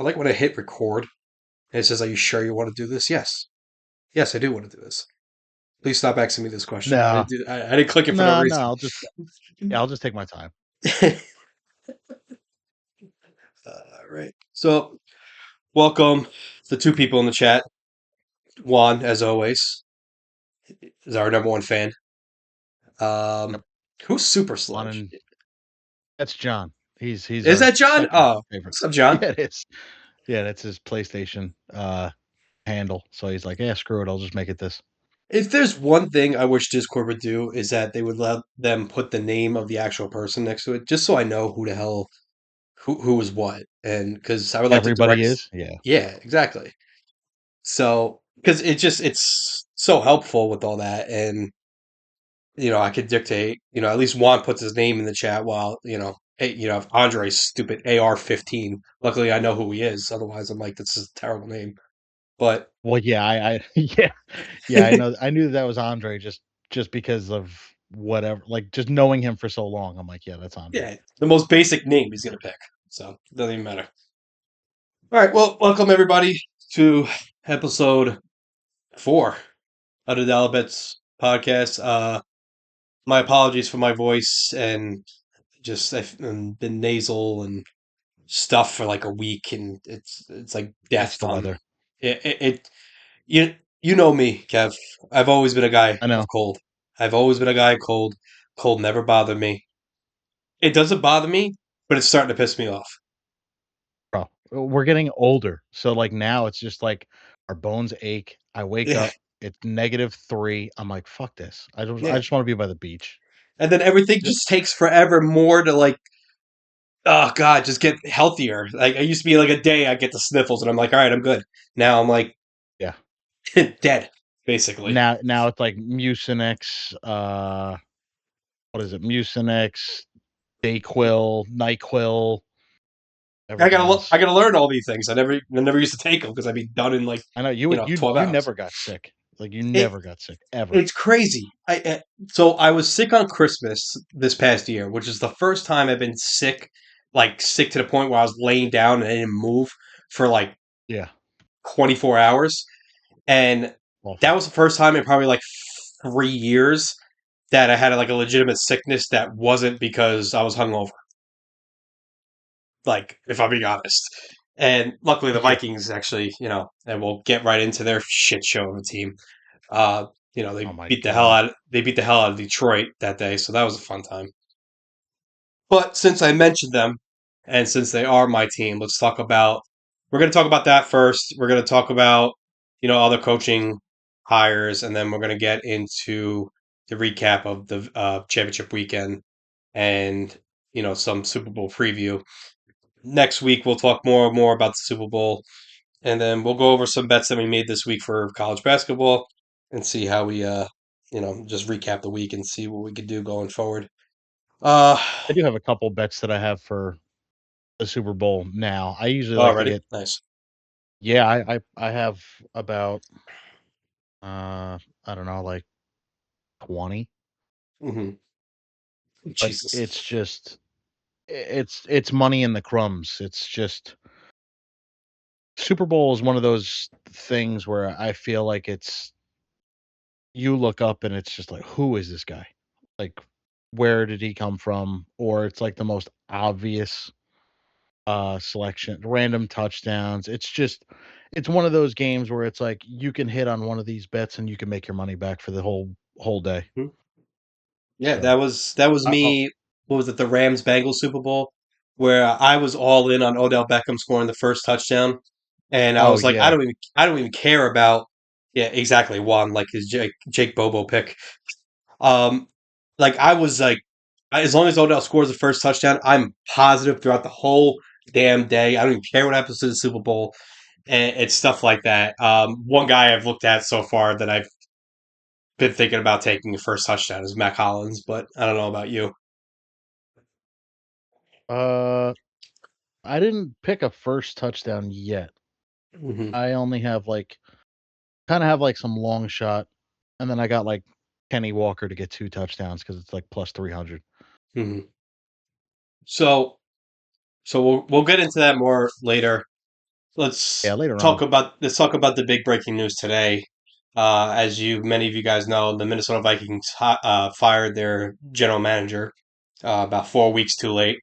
I like when I hit record and it says, "Are you sure you want to do this?" Yes. Yes, I do want to do this. Please stop asking me this question. No, I didn't click it for no no. reason. I'll just take my time. All right. So, welcome the two people in the chat. Juan, as always, is our number one fan. Yep. Who's Super On Sludge? and that's John. He's Is our that John? second Oh, favorite. what's up, John? Yeah, it is. Yeah, that's his PlayStation handle. So he's like, yeah, screw it. I'll just make it this. If there's one thing I wish Discord would do is that they would let them put the name of the actual person next to it, just so I know who the hell who was what, and because I would like to Everybody direct. is. Yeah. Yeah, exactly. So because it's so helpful with all that, and I could dictate. At least Juan puts his name in the chat while if Andre's stupid AR-15. Luckily, I know who he is. Otherwise, I'm like, this is a terrible name. But Well, yeah, yeah. I knew that was Andre just because of whatever. Like just knowing him for so long, I'm like, yeah, that's Andre. yeah, the most basic name he's gonna pick. So it doesn't even matter. All right, well, welcome everybody to episode 4 of the Dalibets podcast. My apologies for my voice and just I've been nasal and stuff for like a week, and it's like It's death the on weather. it. You know me, Kev. I've always been a guy I of know, cold. I've always been a guy of cold. Cold never bothered me. It doesn't bother me, but it's starting to piss me off. bro. We're getting older, so like now it's just like our bones ache. I wake Yeah, up, it's -3. I'm like, fuck this. I yeah. just want to be by the beach. And then everything Just just takes forever more to like. Oh God, just get healthier. Like I used to be like a day I get the sniffles, and I'm like, all right, I'm good. Now I'm like yeah. dead, basically. Now it's like Mucinex. What is it? Mucinex, Dayquil, Nyquil, everything I else. gotta learn all these things. I never used to take them because I'd be done in like I know you 12 hours. never got sick. Like you It never got sick ever. it's crazy. So I was sick on Christmas this past year, which is the first time I've been sick, like sick to the point where I was laying down and I didn't move for like Yeah, 24 hours, and that awful. was the first time in probably like 3 years that I had like a legitimate sickness that wasn't because I was hungover. Like, if I'm being honest. And luckily, the Yeah. Vikings actually, and we'll get right into their shit show of a team. Uh, Oh my god. they beat the hell out of Detroit that day, so that was a fun time. But since I mentioned them, and since they are my team, we're going to talk about that first. We're going to talk about, other coaching hires, and then we're going to get into the recap of the championship weekend and, some Super Bowl preview. Next week, we'll talk more and more about the Super Bowl, and then we'll go over some bets that we made this week for college basketball and see how we, just recap the week and see what we could do going forward. Uh, I do have a couple bets that I have for the Super Bowl now. I usually like to already get nice. yeah, I have about I don't know, like 20, Hmm. but Jesus. it's just it's money in the crumbs. It's just Super Bowl is one of those things where I feel like it's you look up and it's just like, who is this guy? Like, where did he come from? Or it's like the most obvious selection, random touchdowns. It's one of those games where it's like you can hit on one of these bets and you can make your money back for the whole day. Mhm. Yeah, So that was I'll me. What was it? The Rams Bengals Super Bowl, where I was all in on Odell Beckham scoring the first touchdown, and I oh was like, yeah. I don't even care about. Yeah, exactly. One like his Jake Bobo pick. Um, like I was like, as long as Odell scores the first touchdown, I'm positive throughout the whole damn day. I don't even care what happens to the Super Bowl, and it's stuff like that. One guy I've looked at so far that I've been thinking about taking the first touchdown is Mac Hollins, but I don't know about you. Uh I didn't pick a first touchdown yet. Hmm. I only have like kind of have like some long shot, and then I got like Kenny Walker to get 2 touchdowns because it's like plus 300. Hmm. So we'll get into that more later. Yeah, later on. let's talk about the big breaking news today. As you many of you guys know, the Minnesota Vikings fired their general manager about 4 weeks too late,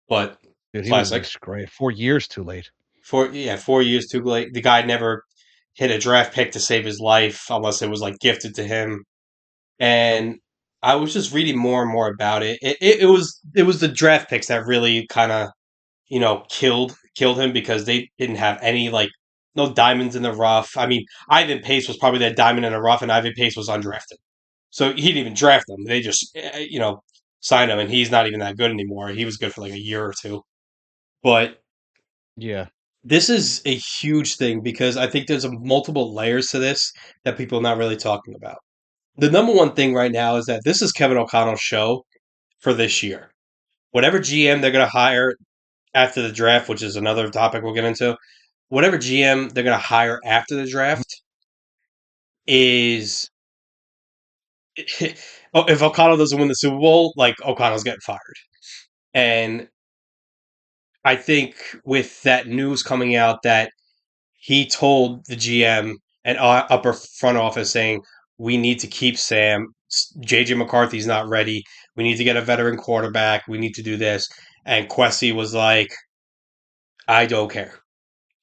but Dude, he was a classic. disgrace. 4 years too late. 4 years too late. The guy never hit a draft pick to save his life unless it was like gifted to him. Nope. And I was just reading more and more about it. It was the draft picks that really kind of killed him because they didn't have any like no diamonds in the rough. I mean, Ivan Pace was probably that diamond in the rough, and Ivan Pace was undrafted, so he didn't even draft him. They just signed him, and he's not even that good anymore. He was good for like a year or two, but Yeah. this is a huge thing because I think there's multiple layers to this that people are not really talking about. The number one thing right now is that this is Kevin O'Connell's show for this year. Whatever GM they're going to hire after the draft, which is another topic we'll get into, whatever GM they're going to hire after the Mhm. draft is if O'Connell doesn't win the Super Bowl, like O'Connell's getting fired. And I think with that news coming out that he told the GM and upper front office saying we need to keep Sam. JJ McCarthy's not ready. We need to get a veteran quarterback. We need to do this. And Quessy was like, I don't care.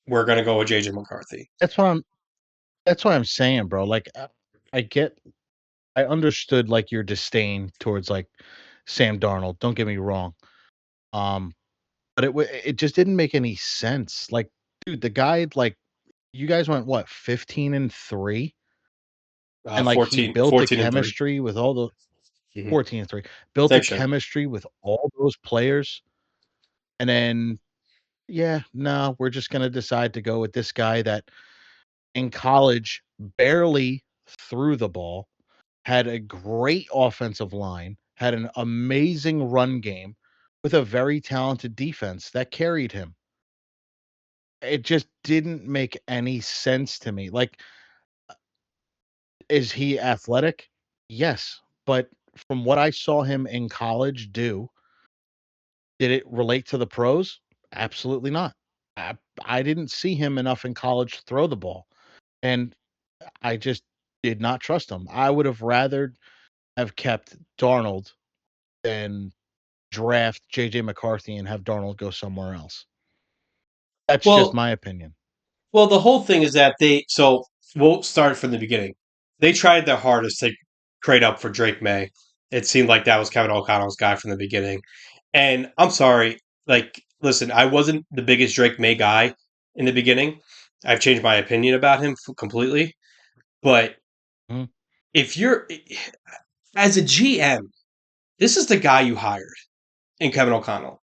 We're gonna go with JJ McCarthy. That's what I'm that's what I'm saying, bro. Like, I get I understood, like, your disdain towards, like, Sam Darnold, don't get me wrong. Um, but it just didn't make any sense. Like, dude, the guy, like, you guys went, what, 15-3? And, like, he 14, built the 14 and 3. chemistry with all the Mm-hmm. 14-3, built the Thanks, Sean. chemistry with all those players, and then, yeah, no, we're just gonna decide to go with this guy that in college barely threw the ball, had a great offensive line, had an amazing run game with a very talented defense that carried him. It just didn't make any sense to me. Like, is he athletic? Yes, but from what I saw him in college do, did it relate to the pros? Absolutely not. I didn't see him enough in college to throw the ball, and I just did not trust him. I would have rather have kept Darnold than draft JJ McCarthy and have Darnold go somewhere else. That's just Well, my opinion. well, the whole thing is that we'll start from the beginning. They tried their hardest to trade up for Drake May. It seemed like that was Kevin O'Connell's guy from the beginning. And I'm sorry, like, listen, I wasn't the biggest Drake May guy in the beginning. I've changed my opinion about him completely. But Mhm. if you're as a GM, this is the guy you hired in Kevin O'Connell.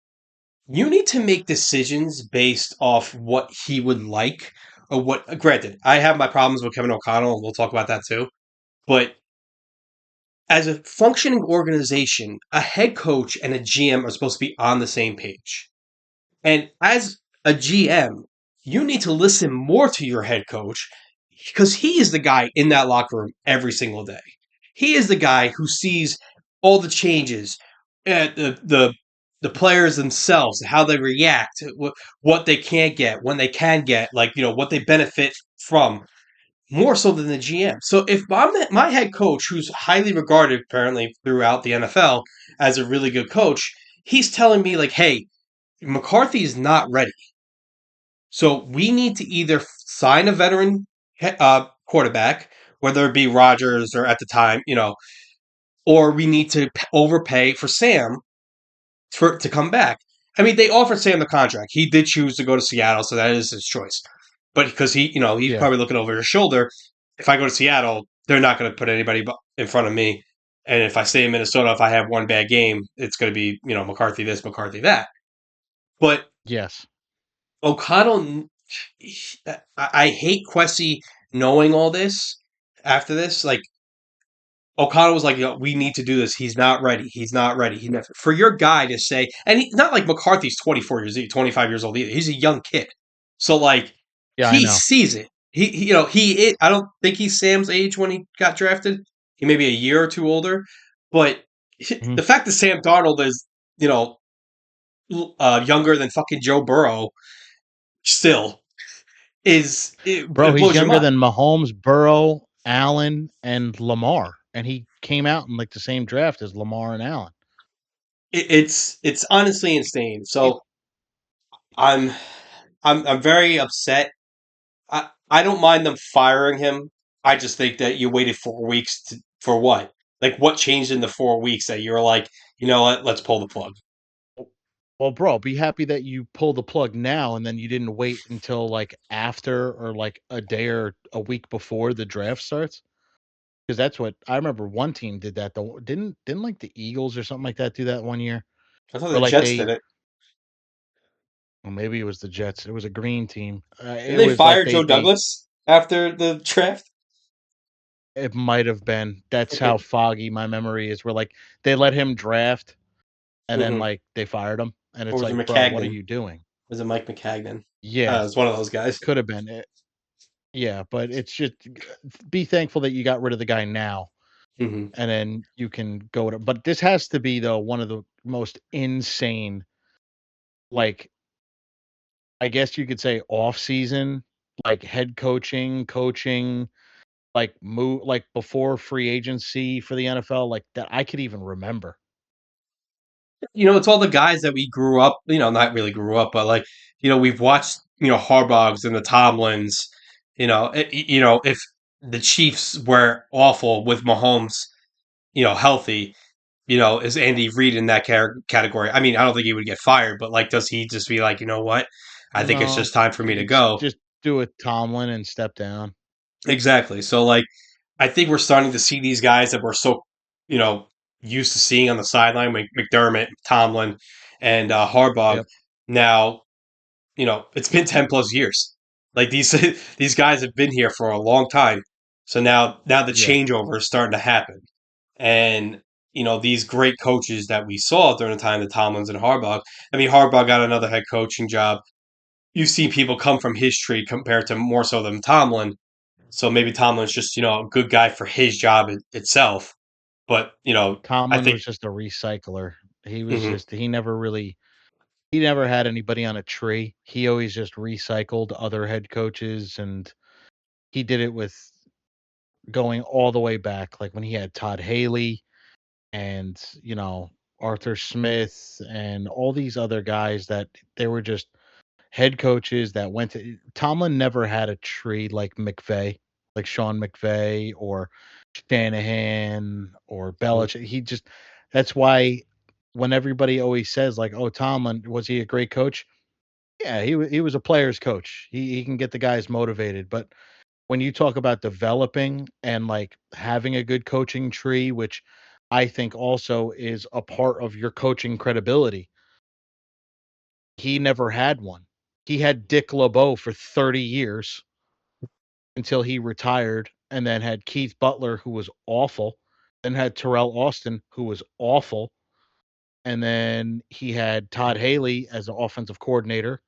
You need to make decisions based off what he would like or what. Granted, I have my problems with Kevin O'Connell, and we'll talk about that too. But as a functioning organization, a head coach and a GM are supposed to be on the same page. And as a GM, you need to listen more to your head coach because he is the guy in that locker room every single day. He is the guy who sees all the changes, the players themselves, how they react, what they can't get, when they can get, like what they benefit from, more so than the GM. So if my head coach, who's highly regarded apparently throughout the NFL as a really good coach, he's telling me like, hey, McCarthy is not ready. So we need to either sign a veteran quarterback, whether it be Rodgers or at the time, or we need to overpay for Sam to come back. I mean, they offered Sam the contract. He did choose to go to Seattle, so that is his choice. But because he's Yeah. probably looking over his shoulder. If I go to Seattle, they're not going to put anybody in front of me. And if I stay in Minnesota, if I have one bad game, it's going to be McCarthy this, McCarthy that. But Yes. O'Connell, I hate Quessy knowing all this after this. Like, O'Connell was like, we need to do this. He's not ready. He's not ready. For your guy to say, and he's not like McCarthy's 24 years, 25 years old either. He's a young kid. So, like, Yeah, I he know. sees it. I don't think he's Sam's age when he got drafted. He may be a year or two older. But Mhm. the fact that Sam Darnold is, younger than fucking Joe Burrow, still. Bro, it he's blows your younger mind. than Mahomes, Burrow, Allen, and Lamar, and he came out in, like, the same draft as Lamar and Allen. It's honestly insane. It So I'm I'm very upset. I don't mind them firing him. I just think that you waited 4 weeks for what? Like what changed in the 4 weeks that you're like, you know what? Let's pull the plug. Well, bro, be happy that you pulled the plug now and then you didn't wait until, like, after or, like, a day or a week before the draft starts. Because that's what I remember one team did that, though. Didn't, like, the Eagles or something like that do that one year? I thought Or, the like, Jets did they it. or maybe it was the Jets. It was a green team. Didn't It they was like fire Joe they Douglas after the draft? it might have been. That's how foggy my memory is, where, like, they let him draft and then, Hmm. like, they fired him, and Or it's was it like, "Bro, what are McCagnon? you doing?" Was it Mike McCagnon? Yeah, It's one of those guys. could have been it. Yeah, but it's just be thankful that you got rid of the guy now, Hmm. and then you can go to but this has to be, though, one of the most insane, like, I guess you could say off season, like, head coaching, like, move like, before free agency for the NFL, like, that I could even remember. It's all the guys that we grew up, not really grew up, but like, we've watched, Harbaughs and the Tomlins. If the Chiefs were awful with Mahomes, healthy, is Andy Reid in that category? I mean, I don't think he would get fired, but like, does he just be like, you know what? I think it's No, just time for me to it's go. just do a Tomlin and step down. Exactly. So like, I think we're starting to see these guys that we're so, you know, used to seeing on the sideline, like McDermott, Tomlin, and Harbaugh. Yep, Now, it's been 10 plus years. Like these these guys have been here for a long time. So now the yeah. changeover is starting to happen. And these great coaches that we saw during the time of Tomlins and Harbaugh. I mean, Harbaugh got another head coaching job. You've seen people come from his tree compared to more so than Tomlin. So maybe Tomlin's just, a good guy for his job itself. But, I Tomlin think, was just a recycler. mhm, He never had anybody on a tree. He always just recycled other head coaches, and he did it with going all the way back, like, when he had Todd Haley and, Arthur Smith and all these other guys that they were just head coaches that went to Tomlin never had a tree like McVay, like Sean McVay or Shanahan or mhm, Belichick. That's why when everybody always says, like, "Oh, Tomlin, was he a great coach?" Yeah, he was a player's coach. He can get the guys motivated, but when you talk about developing and, like, having a good coaching tree, which I think also is a part of your coaching credibility, he never had one. He had Dick LeBeau for 30 years until he retired, and then had Keith Butler, who was awful, then had Terrell Austin, who was awful, and then he had Todd Haley as an offensive coordinator.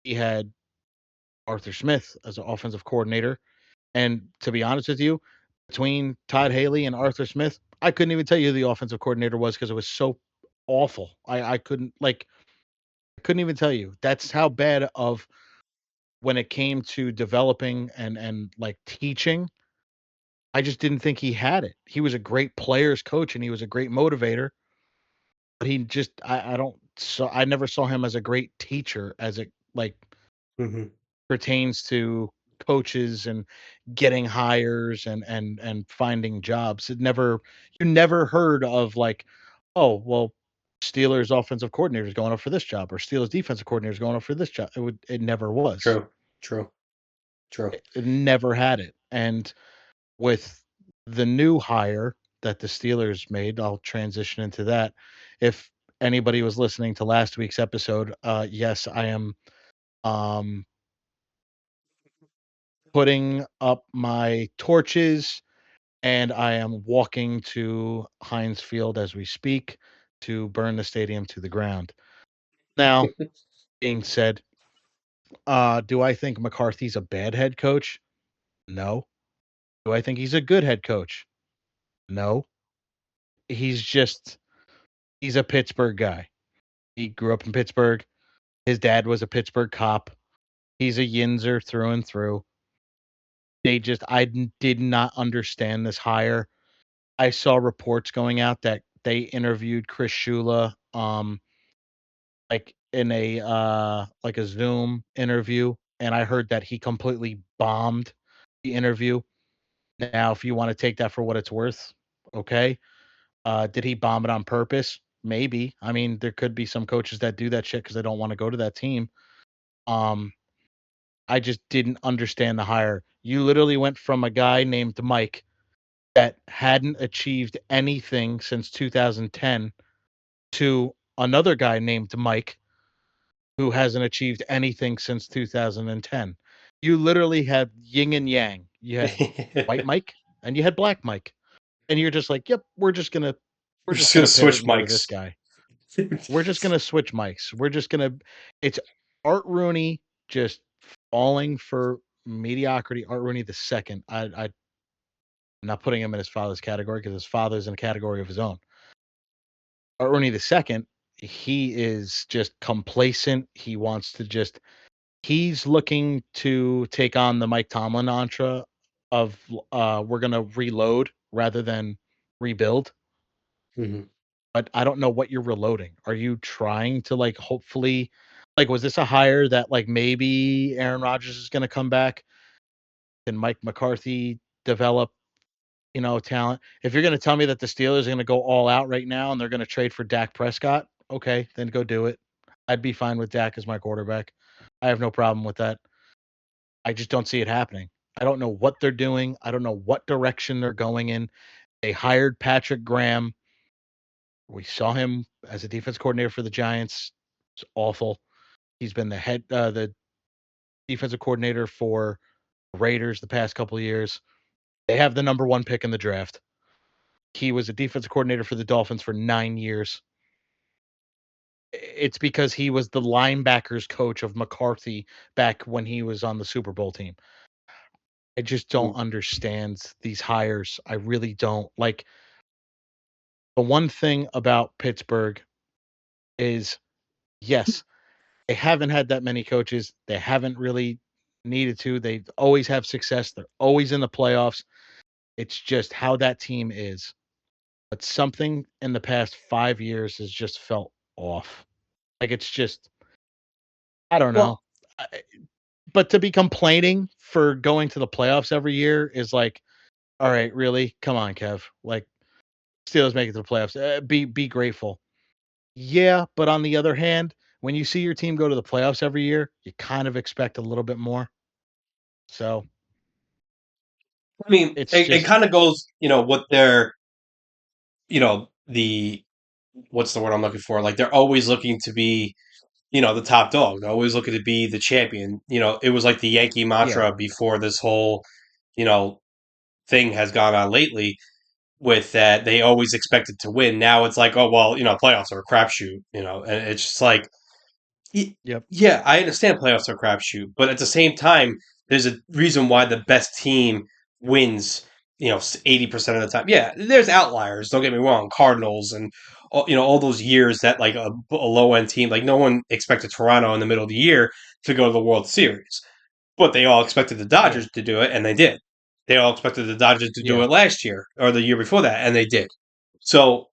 He had Arthur Smith as an offensive coordinator, and to be honest with you, between Todd Haley and Arthur Smith, I couldn't even tell you who the offensive coordinator was because it was so awful. I couldn't, like, I couldn't even tell you. That's how bad of when it came to developing and, like, teaching, I just didn't think he had it. He was a great players coach and he was a great motivator, but he just I don't so I never saw him as a great teacher as it, like, mhm. pertains to coaches and getting hires and finding jobs. You never heard of, like, "Oh, well, Steelers offensive coordinator is going up for this job," or "Steelers defensive coordinator is going up for this job." It never was. True, true, true. It never had it, and with the new hire that the Steelers made, I'll transition into that. If anybody was listening to last week's episode, yes, I am um, putting up my torches and I am walking to Heinz Field as we speak to burn the stadium to the ground. Now, being said, do I think McCarthy's a bad head coach? No. Do I think he's a good head coach? No. He's just he's a Pittsburgh guy. He grew up in Pittsburgh. His dad was a Pittsburgh cop. He's a yinzer through and through. Did not understand this hire. I saw reports going out that they interviewed Chris Shula, like in a like a Zoom interview, and I heard that he completely bombed the interview. Now, if you want to take that for what it's worth, okay. Did he bomb it on purpose? Maybe. I mean, there could be some coaches that do that shit because they don't want to go to that team. Um, I just didn't understand the hire. You literally went from a guy named Mike that hadn't achieved anything since 2010 to another guy named Mike who hasn't achieved anything since 2010. You literally had yin and yang. You had white We're Mike and you had black Mike. And you're just like, "Yep, we're just just gonna gonna pivot switch and go to this mics. guy. We're just gonna switch mics. We're just gonna." It's Art Rooney just falling for mediocrity. Art Rooney the second. I'm not putting him in his father's category because his father's in a category of his own. Art Rooney the second, he is just complacent. He wants to just he's looking to take on the Mike Tomlin mantra of we're gonna reload rather than rebuild. Mhm. But I don't know what you're reloading. Are you trying to, like, hopefully like, was this a hire that, like, maybe Aaron Rodgers is gonna come back? Can Mike McCarthy develop, talent? If you're gonna tell me that the Steelers are gonna go all out right now and they're gonna trade for Dak Prescott, okay, then go do it. I'd be fine with Dak as my quarterback. I have no problem with that. I just don't see it happening. I don't know what they're doing. I don't know what direction they're going in. They hired Patrick Graham. We saw him as a defense coordinator for the Giants. It's awful. He's been the defensive coordinator for Raiders the past couple of years. They have the number 1 pick in the draft. He was a defensive coordinator for the Dolphins for 9 years. It's because he was the linebackers coach of McCarthy back when he was on the Super Bowl team. I just don't Mm. understand these hires. I really don't. Like, the one thing about Pittsburgh is, yes, they haven't had that many coaches. They haven't really needed to. They always have success. They're always in the playoffs. It's just how that team is. But something in the past 5 years has just felt off. Like, it's just I don't know. Well, I but to be complaining for going to the playoffs every year is like, "All right, really? Come on, Kev. Like, Steelers make it to the playoffs. Be grateful." Yeah, but on the other hand, when you see your team go to the playoffs every year, you kind of expect a little bit more. So, I mean, it's it just kind of goes, what they're, the what's the word I'm looking for? Like they're always looking to be, the top dog. They're always looking to be the champion. It was like the Yankee yeah, mantra before this whole, you know, thing has gone on lately with that they always expected to win. Now it's like, oh well, playoffs are a crapshoot, and it's just like yep, yeah, I understand playoffs are a crapshoot, but at the same time, there's a reason why the best team wins. 80% of the time. Yeah, there's outliers. Don't get me wrong, Cardinals and all those years that like a low end team, like no one expected Toronto in the middle of the year to go to the World Series, but they all expected the yeah, Dodgers to do it, and they did. They all expected the Dodgers to do yeah. it last year or the year before that, and they did. So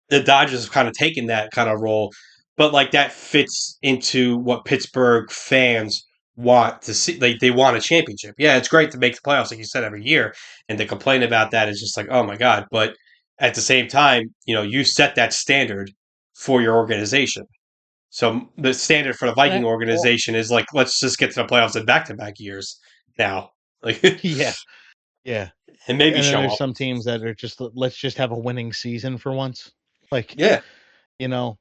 the Dodgers have kind of taken that kind of role, but like that fits into what Pittsburgh fans want to see. Like they want a championship. Yeah, it's great to make the playoffs, like you said, every year, and to complain about that is just like, oh my god. But at the same time, you set that standard for your organization. So the standard for the Viking Well, organization is like, let's just get to the playoffs in back-to-back years now, like, yeah, yeah. and maybe And then show there's up. some teams that are just let's just have a winning season for once. Like, Yeah, you know,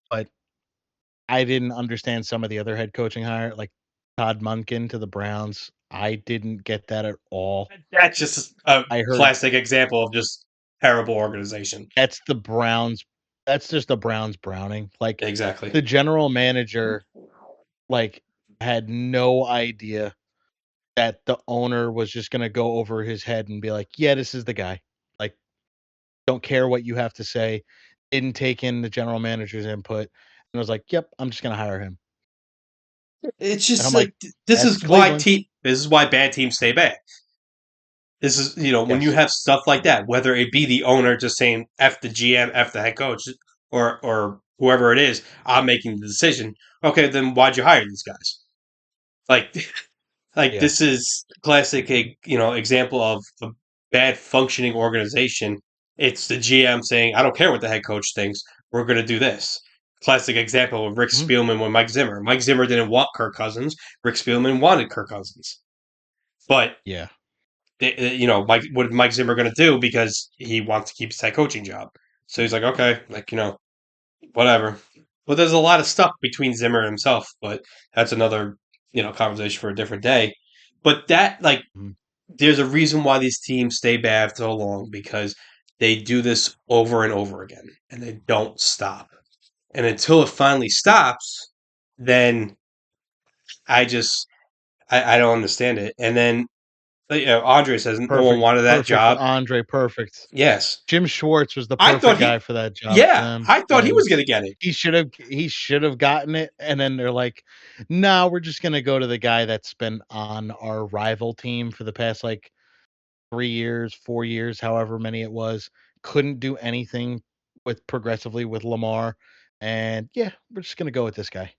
but I didn't understand some of the other head coaching hire, like Todd Munkin to the Browns. I didn't get that at all. that's just a I heard classic example of just terrible organization. that's the Browns. That's just the Browns browning. Like, Exactly. the general manager, like, had no idea that the owner was just gonna go over his head and be like, "Yeah, this is the guy." Like, don't care what you have to say. Didn't take in the general manager's input and was like, "Yep, I'm just gonna hire him." It's And I'm just like like, that's Cleveland. this is why bad teams stay bad. This is, when you Yes. have stuff like that, whether it be the owner just saying F the GM, F the head coach, or whoever it is, I'm making the decision. Okay, then why'd you hire these guys? Like like Yeah. this is classic, example of a bad functioning organization. It's the GM saying, "I don't care what the head coach thinks. We're going to do this." Classic example of Rick Mhm. Spielman with Mike Zimmer. Mike Zimmer didn't want Kirk Cousins. Rick Spielman wanted Kirk Cousins, but Yeah. What is Mike Zimmer going to do because he wants to keep his head coaching job? So he's like, okay, whatever. But there's a lot of stuff between Zimmer and himself, but that's another conversation for a different day. But Mhm. there's a reason why these teams stay bad so long because they do this over and over again and they don't stop. And until it finally stops, then I just I don't understand it. And then Andre says no one Perfect. wanted that Perfect, job. Andre, perfect. Yes, Jim Schwartz was the I thought perfect he. guy for that job for Yeah, them, I thought he and was going to get it. he should have gotten it, and then they're like, "No, we're just gonna go to the guy that's been on our rival team for the past, like, 3 years, 4 years, however many it was, couldn't do anything with progressively with Lamar, and yeah, we're just gonna go with this guy."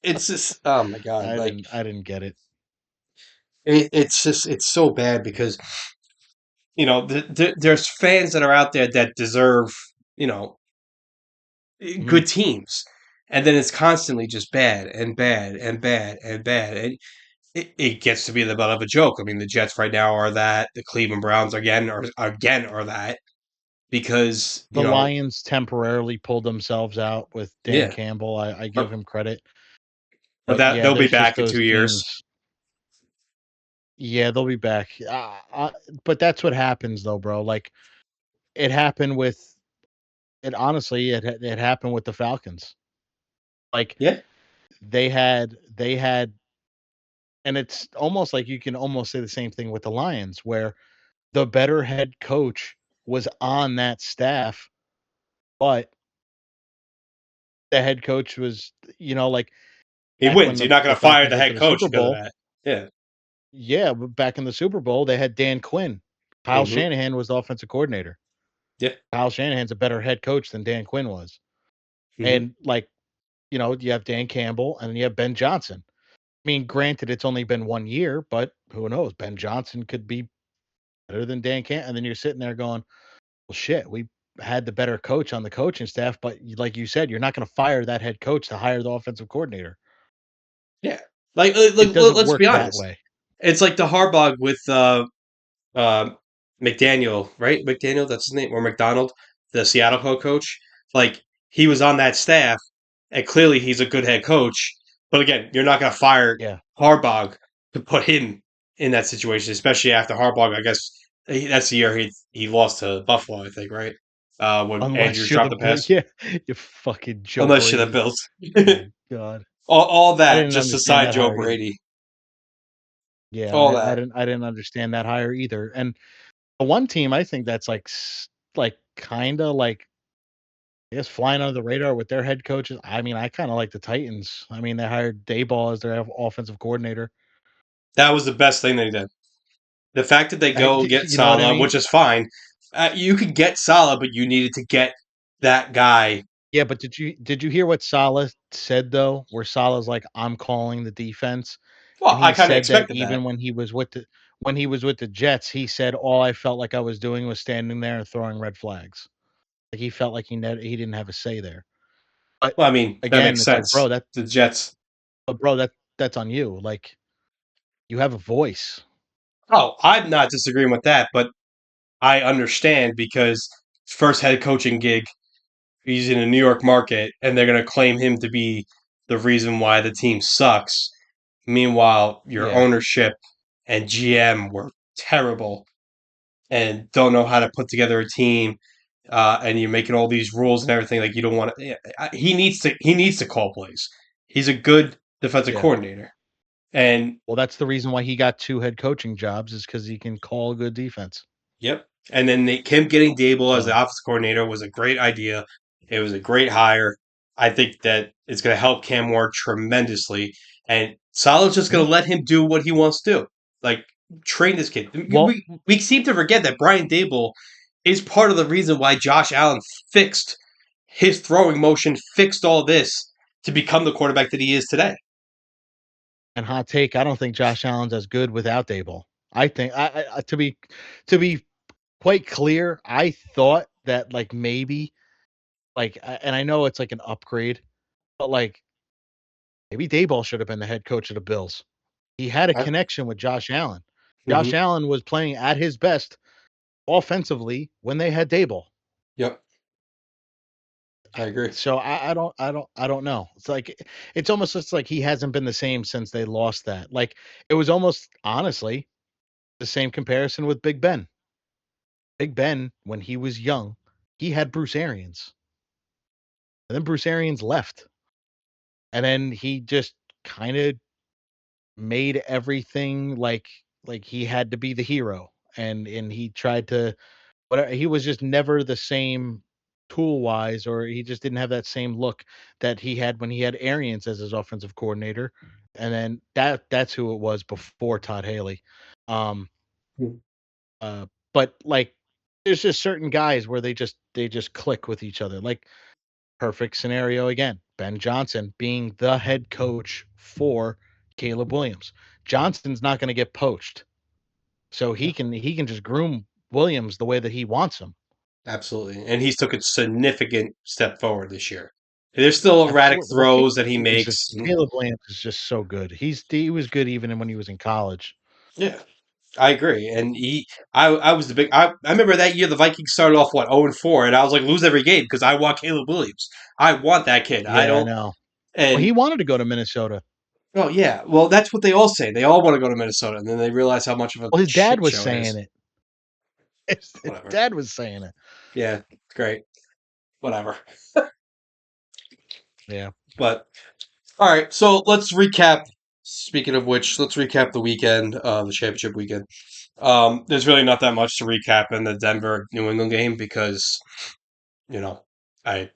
It's just oh my god, I didn't get it. it's so bad because there's fans that are out there that deserve you know Mhm. good teams, and then it's constantly just bad and bad and bad and bad, and it gets to be the butt of a joke. I mean, the Jets right now are that, the Cleveland Browns again are that because The Lions temporarily pulled themselves out with Dan yeah, Campbell, I give but him credit, but but that yeah, they'll be there's just back in those 2 years. teams. Yeah, they'll be back. But that's what happens though, bro. Like it happened with it. Honestly, it happened with the Falcons. Like Yeah, they had, and it's almost like you can almost say the same thing with the Lions, where the better head coach was on that staff, but the head coach was, like he back wins. when You're the not going the to fire Falcons the went to head the coach Super because of Bowl. that. Yeah. Yeah, but back in the Super Bowl, they had Dan Quinn. Kyle Hmm. Shanahan was the offensive coordinator. Yeah. Kyle Shanahan's a better head coach than Dan Quinn was. Hmm. And like, you have Dan Campbell and then you have Ben Johnson. I mean, granted, it's only been 1 year, but who knows? Ben Johnson could be better than Dan Campbell. And then you're sitting there going, well, shit, we had the better coach on the coaching staff, but like you said, you're not going to fire that head coach to hire the offensive coordinator. Yeah. Like, It doesn't let's work be that honest. way. It's like the Harbaugh with uh, McDaniel, right? McDaniel, that's his name, or McDonald, the Seattle coach. Like he was on that staff, and clearly he's a good head coach. But again, you're not going to fire Yeah. Harbaugh to put him in that situation, especially after Harbaugh. I guess that's the year he lost to Buffalo, I think, right? When Andrews Unless you're dropped the pass, yeah, you fucking Joe unless you're the Brady. Bills. Oh God. all I that didn't just understand aside that Joe hire either. Brady. Yeah, All I that. didn't I didn't understand that hire either. And the one team I think that's like like kinda like I guess flying under the radar with their head coaches. I mean, I kinda like the Titans. I mean, they hired Dayball as their offensive coordinator. That was the best thing they did. The fact that they go get You know what I Salah, which mean? is fine. You could get Salah, but you needed to get that guy. Yeah, but did you hear what Saleh said though? Where Saleh's like, "I'm calling the defense," Well, and I he kind of said that expected that. even when he was with the Jets, he said all I felt like I was doing was standing there and throwing red flags. Like he felt like he didn't have a say there. But Well, I mean, that again, makes it's like, sense. The Jets. bro, that's on you. Like you have a voice. Oh, I'm not disagreeing with that, but I understand because first head coaching gig, he's in a New York market, and they're going to claim him to be the reason why the team sucks. Meanwhile, your Yeah, ownership and GM were terrible and don't know how to put together a team, and you're making all these rules and everything. Like you don't want to. He needs to call plays. He's a good defensive yeah. coordinator, and Well, that's the reason why he got 2 head coaching jobs is because he can call good defense. yep. And then Kim getting Dable as the So, office coordinator was a great idea. It was a great hire. I think that it's going to help Cam Ward tremendously. And Salah's just Yeah. going to let him do what he wants to do. Like, train this kid. Well, We seem to forget that Brian Dable is part of the reason why Josh Allen fixed his throwing motion, fixed all this to become the quarterback that he is today. and hot take, I don't think Josh Allen's as good without Daboll. I think to be quite clear, I thought that like maybe and I know it's like an upgrade, but like maybe Daboll should have been the head coach of the Bills. He had a I, connection with Josh Allen. Josh mm-hmm. Allen was playing at his best offensively when they had Daboll. Yep, I agree. So I don't know. It's like it's almost just like he hasn't been the same since they lost that. Like it was almost honestly the same comparison with Big Ben. Big Ben, when he was young, he had Bruce Arians. And then Bruce Arians left. And then he just kind of made everything like he had to be the hero. And he tried to but he was just never the same tool wise, or he just didn't have that same look that he had when he had Arians as his offensive coordinator. And then that's who it was before Todd Haley. Um, Mhm. but like there's just certain guys where they just click with each other. Like perfect scenario again, Ben Johnson being the head coach for Caleb Williams. Johnson's not going to get poached. So he can just groom Williams the way that he wants him. Absolutely. And he's took a significant step forward this year. There's still erratic Absolutely. Well, throws that he makes. Caleb Williams is just so good. He was good even when he was in college. Yeah, I agree. And I was the big, I remember that year the Vikings started off, what, 0-4, and I was like, lose every game because I want Caleb Williams. I want that kid. I Yeah, I don't, know. Well, he and, wanted to go to Minnesota. oh, yeah, well, that's what they all say. They all want to go to Minnesota, and then they realize how much of a Well, his dad shit was show it saying is. it. His Whatever. dad was saying it. Yeah, great. Whatever. Yeah. But all right, so let's recap. Speaking of which, let's recap the weekend, the championship weekend. There's really not that much to recap in the Denver New England game because you know I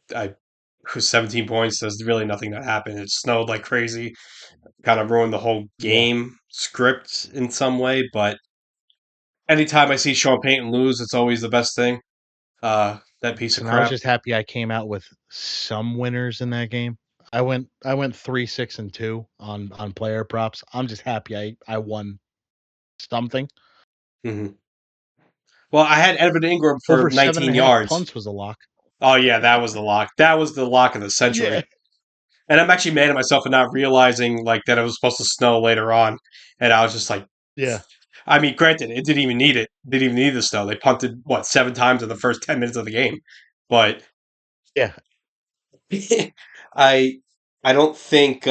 was 17 points. There's really nothing that happened. It snowed like crazy, kind of ruined the whole Yeah. game script in some way. But anytime I see Sean Payton lose, it's always the best thing. That piece of Listen, I was crap. just happy I came out with some winners in that game. I went 3-6-2 on player props. I'm just happy I won something. Hmm. Well, I had Evan Ingram for Over seven and 19 a half yards. punts was a lock. Oh yeah, that was the lock. That was the lock of the Yeah. century. And I'm actually mad at myself for not realizing like that it was supposed to snow later on. And I was just like, Yeah. I mean, granted, it didn't even need it. Didn't even need the snow. They punted what 7 times in the first 10 minutes of the game. But Yeah. I I don't think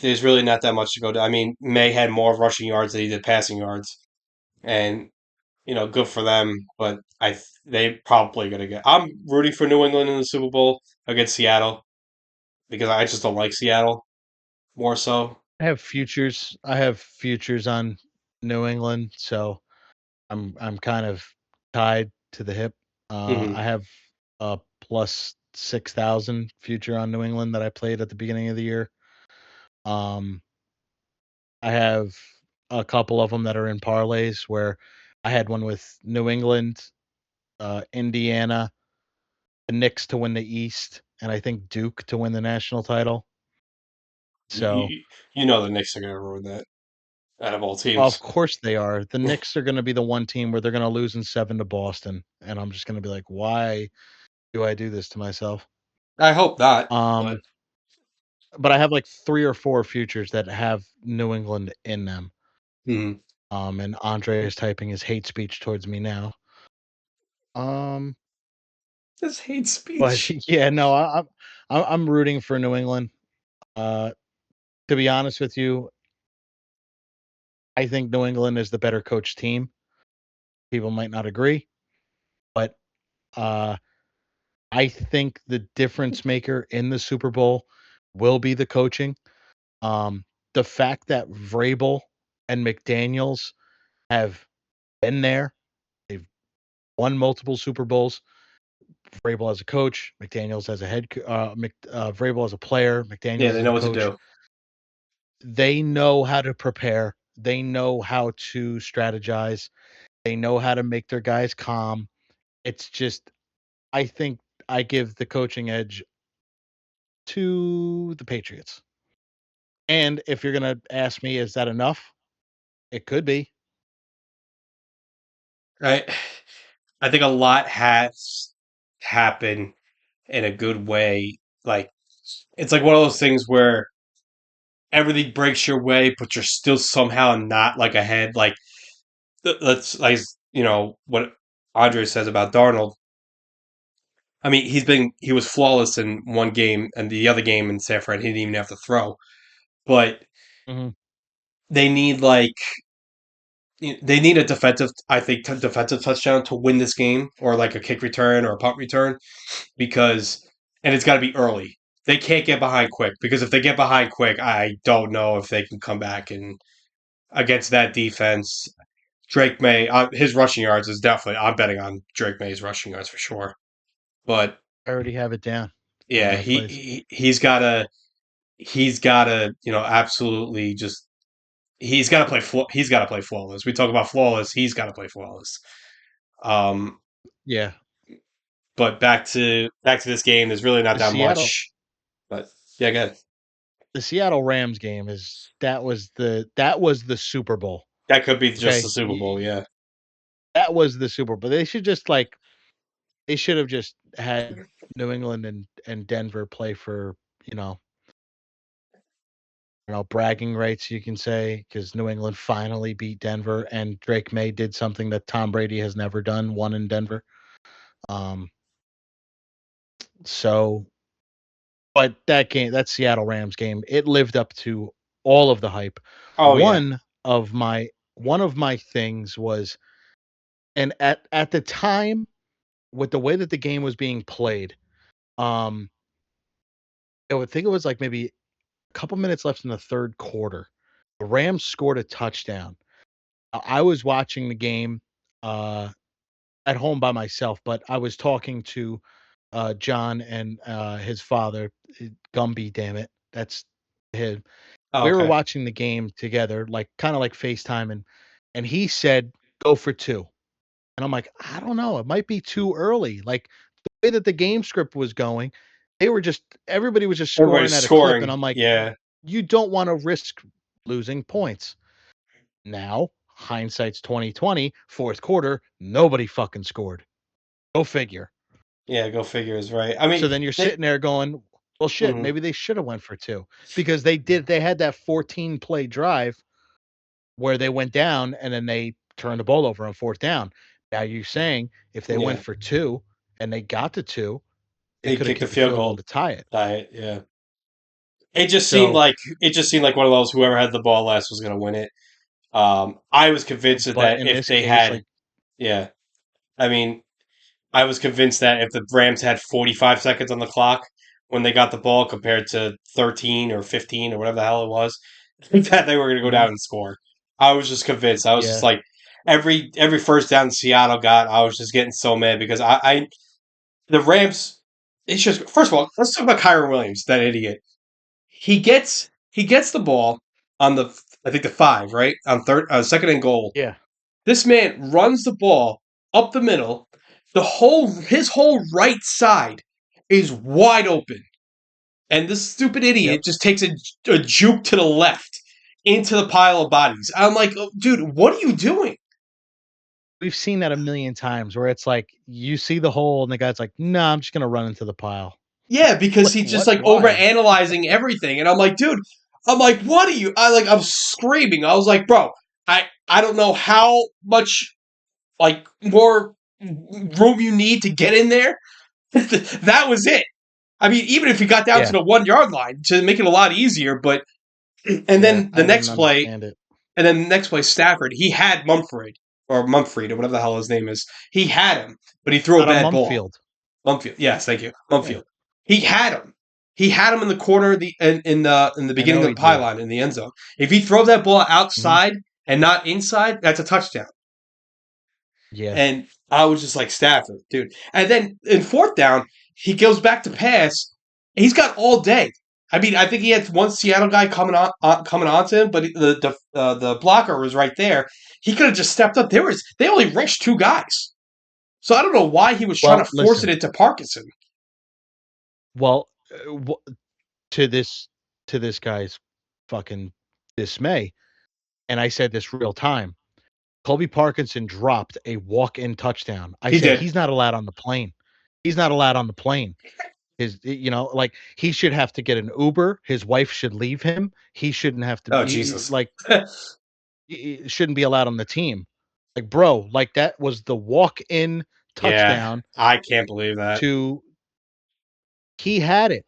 there's really not that much to go to. I mean, May had more rushing yards than he did passing yards, and good for them. But they probably gonna get. I'm rooting for New England in the Super Bowl against Seattle because I just don't like Seattle more so. I have futures on New England, so I'm kind of tied to the hip. Hmm. I have a plus 6,000 future on New England that I played at the beginning of the year. Um, I have a couple of them that are in parlays where I had one with New England, Indiana, the Knicks to win the East, and I think Duke to win the national title. So, You know the Knicks are gonna ruin that out of all of teams. course they are. The Knicks are going to be the one team where they're going to lose in 7 to Boston, and I'm just going to be like, "Why do I do this to myself?" I hope not, but Um, but I have like 3 or 4 futures that have New England in them. hmm, And Andre is typing his hate speech towards me now. Um, this hate but speech. yeah, no, I'm rooting for New England. Uh, to be honest with you, I think New England is the better coach team. People might not agree, but uh, I think the difference maker in the Super Bowl will be the coaching. Um, the fact that Vrabel and McDaniels have been there, they've won multiple Super Bowls. Vrabel as a coach, McDaniels as a Vrabel as a player, Yeah, McDaniels they as know a what to coach. do. They know how to prepare. They know how to strategize. They know how to make their guys calm. It's just, I think I give the coaching edge to the Patriots. And if you're going to ask me, is that enough? It could be. Right? I think a lot has happened in a good way. Like it's like one of those things where everything breaks your way, but you're still somehow not like ahead. Like let's like what Andre says about Darnold. I mean, he was flawless in one game, and the other game in San Fran, he didn't even have to throw. But Mhm. they need like they need a defensive, I think, defensive touchdown to win this game, or like a kick return or a punt return, because and it's got to be early. They can't get behind quick because if they get behind quick, I don't know if they can come back and against that defense. Drake May, his rushing yards is definitely. I'm betting on Drake May's rushing yards for sure. But I already have it down. See yeah, how it plays. he's gotta absolutely just he's gotta play he's gotta play flawless. We talk about flawless. He's gotta play flawless. Um, Yeah. but back to this game. There's really not The that Seattle much. But yeah, good. the Seattle Rams game that was the Super Bowl. That could be just the Okay. Super Bowl. Yeah. That was the Super Bowl. They should just they should have just had New England and Denver play for, you know, bragging rights, you can say, because New England finally beat Denver and Drake May did something that Tom Brady has never done, won in Denver. Um, so, but that Seattle Rams game, it lived up to all of the hype. Oh yeah. One of my things was, and at the time, with the way that the game was being played, um, I would think it was like maybe a couple minutes left in the third quarter. The Rams scored a touchdown. I was watching the game uh, at home by myself, but I was talking to John and his father, Gumby. Damn it, that's him. Oh, We were okay. watching the game together, like kind of like FaceTime, and he said, "Go for two." And I'm like, I don't know, it might be too early. Like the way that the game script was going, everybody was just scoring Everybody's at a clip, and scoring. I'm like, Yeah. you don't want to risk losing points. Now, hindsight's 2020, fourth quarter, nobody fucking scored. Go figure. Yeah. Go figure is right. I So mean, then you're sitting there going, well, shit, mhm. maybe they should have went for two because they had that 14 play drive where they went down and then they turned the ball over on fourth down. Now you're saying if they went Yeah. for two and they got to two, they They could have kicked the kicked the field field goal goal. to tie it. Yeah. So, It just seemed like one of those whoever had the ball last was going to win it. I was convinced but that in if this they case, had, like, yeah, I mean, I was convinced that if the Rams had 45 seconds on the clock when they got the ball compared to 13 or 15 or whatever the hell it was, that they were going to go down mhm, and score. I was just convinced. I was just yeah, like, every first down Seattle got, I was just getting so mad because the Rams. It's just first of all, let's talk about Kyron Williams, that idiot. He gets the ball on the I think the 5, right? On second and goal. yeah, This man runs the ball up the middle. His whole right side is wide open. And this stupid yep. idiot just takes a juke to the left into the pile of bodies. I'm like, oh, dude, what are you doing? We've seen that a million times where it's like you see the hole and the guy's like, "No, I'm just gonna run into the pile." Yeah, because What? he's just What? like over Why? analyzing everything, and I'm like, dude, I'm like, what are you? I'm screaming. I was like, bro, I don't know how much like more room you need to get in there. That was it. I mean, even if he got down to Yeah, the 1 yard line to make it a lot easier, but yeah. I didn't understand it. and then the next play, Stafford, he had Mumfried or whatever the hell his name is. He had him, but he threw a Not a bad ball. Mumfield. Mumfield. Yes, thank you. Yeah, Mumfield. He had him. He had him in the corner of in the I beginning know of he the did. pylon in the end zone. If he throws that ball Mhm. outside and not inside, that's a touchdown. Yeah. And I was just like, Stafford, dude. And then in fourth down, he goes back to pass. He's got all day. I mean, I think he had one Seattle guy coming on to him, but the blocker was right there. He could have just stepped up. They only rushed two guys, so I don't know why he was trying Well, to force it listen. into Parkinson. Well, to this guy's fucking dismay, and I said this real time. Colby Parkinson dropped a walk-in touchdown. I He said did. he's not allowed on the plane. He's not allowed on the plane. Like he should have to get an Uber. His wife should leave him. He shouldn't have to Oh be Jesus. like he shouldn't be allowed on the team. Like, bro, like that was the walk-in Yeah, touchdown I can't believe that. to he had it.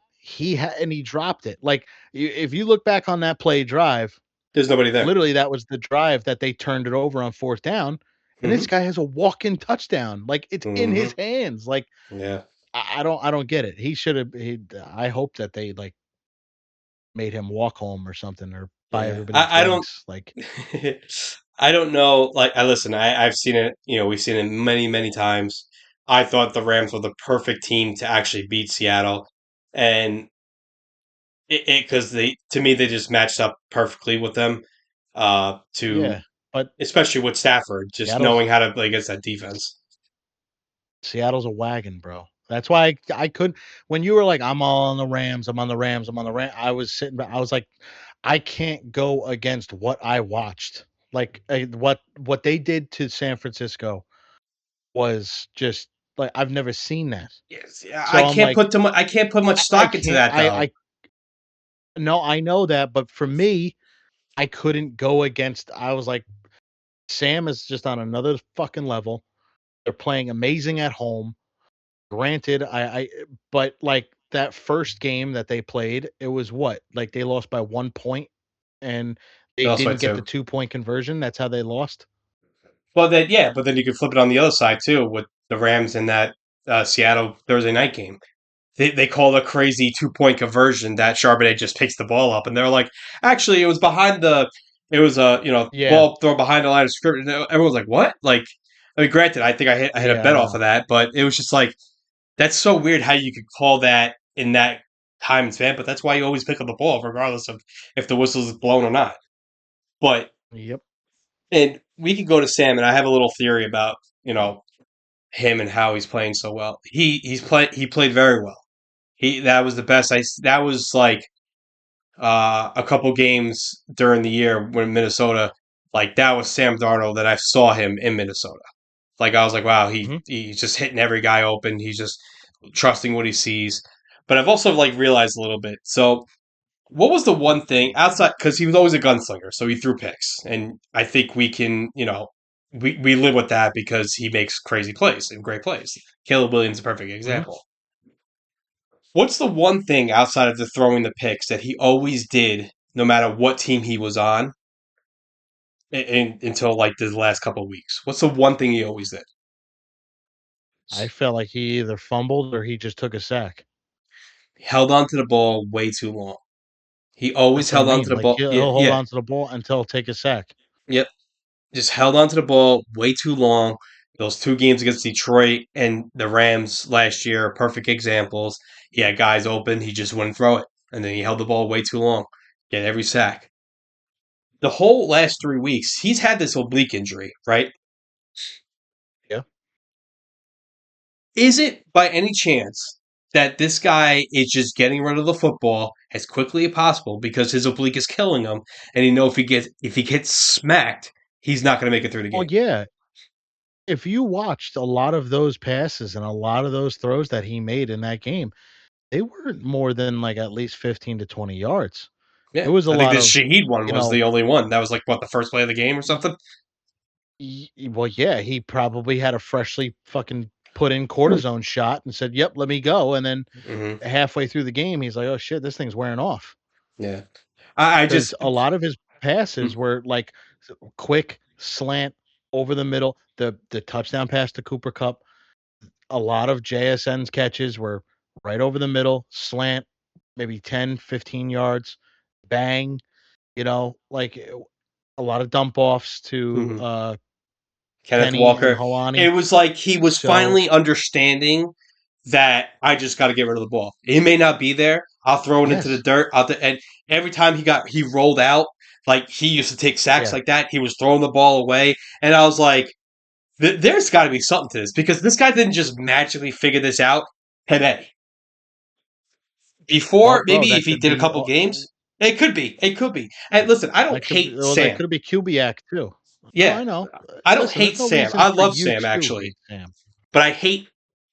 And he dropped it. Like if you look back on that play drive, There's nobody there. literally that was the drive that they turned it over on fourth down. And this Mm-hmm. guy has a walk-in touchdown. Like it's in his Mm-hmm. hands. Like Yeah. I don't get it. He should have. I hope that they like made him walk home or something, or buy Yeah. everybody I don't. drinks. Like, I don't know. Like, I listen. I've seen it. We've seen it many times. I thought the Rams were the perfect team to actually beat Seattle, and it because they to me they just matched up perfectly with them. To yeah, but especially with Stafford, just Seattle's knowing how to play against that defense. Seattle's a wagon, bro. That's why I couldn't. When you were like, "I'm all on the Rams. I'm on the Rams. I'm on the Rams." I was sitting back. I was like, I can't go against what I watched. Like what they did to San Francisco was just like I've never seen that. Yes, yeah. So I'm like, I can't put much I stock into can't. that though. I no, I know that, but for me, I couldn't go against. I was like, Sam is just on another fucking level. They're playing amazing at home. Granted, but like that first game that they played, it was what? Like they lost by 1 point and They they lost by didn't get the two. 2 point conversion. That's how they lost. Well, then yeah, but then you could flip it on the other side too with the Rams in that Seattle Thursday night game. They call a crazy 2 point conversion that Charbonnet just picks the ball up, and they're like, actually, it was behind the, it was a Yeah, ball thrown behind the line of scrimmage. And everyone's like, what? Like, I mean, granted, I think I hit a yeah, I bet off know. of that, but it was just like that's so weird how you could call that in that time and span. But that's why you always pick up the ball, regardless of if the whistle's blown or not. But Yep. and we could go to Sam, and I have a little theory about him and how he's playing so well. He played very well. That was the best. That was like a couple games during the year when Minnesota, like that was Sam Darnold that I saw him in Minnesota. Like I was like, wow, Hmm. he's just hitting every guy open. He's just trusting what he sees. But I've also like realized a little bit. So what was the one thing outside? Because he was always a gunslinger, so he threw picks, and I think we can, we live with that because he makes crazy plays and great plays. Caleb Williams is a perfect Hmm. example. What's the one thing outside of the throwing the picks that he always did, no matter what team he was on, until like the last couple of weeks? What's the one thing he always did? I felt like he either fumbled or he just took a sack. He held on to the ball way too long. He always That's what I held on to mean. the Like ball. he'll Yeah, hold yeah, on to the ball until take a sack. yep. Just held on to the ball way too long. Those two games against Detroit and the Rams last year are perfect examples. He had guys open, he just wouldn't throw it. And then he held the ball way too long. Get every sack. The whole last 3 weeks, he's had this oblique injury, right? Yeah. Is it by any chance that this guy is just getting rid of the football as quickly as possible because his oblique is killing him, and he know if he gets smacked, he's not going to make it through the Well, game? yeah. If you watched a lot of those passes and a lot of those throws that he made in that game, they weren't more than like at least 15 to 20 yards. It Yeah, was a I think lot this of, Shaheed one you was know, the only one. That was like what the first play of the game or something. well, yeah, he probably had a freshly fucking put in cortisone shot and said, "Yep, let me go." And then Hmm. halfway through the game, he's like, "Oh shit, this thing's wearing off." Yeah, I Because just a lot of his passes mm, were like quick slant over the middle. The touchdown pass to Cooper Cup. A lot of JSN's catches were right over the middle, slant, maybe 10, 15 yards, bang, like a lot of dump offs to mhm. Kenneth Kenny and Walker. It Holani. was like he was So finally understanding that I just got to get rid of the ball. He may not be there. I'll throw it into the yes, dirt. And every time he rolled out, like he used to take sacks yeah. like that. He was throwing the ball away, and I was like, there's got to be something to this because this guy didn't just magically figure this out today. Well, Before, bro, maybe that if he could did a be couple games, it could be. It could be. And listen, I don't that could hate be well, that Sam. could be Kubiak too. No, Yeah, I know. I don't Listen, hate there's no Sam. reason I for love you Sam to actually, hate Sam. but I hate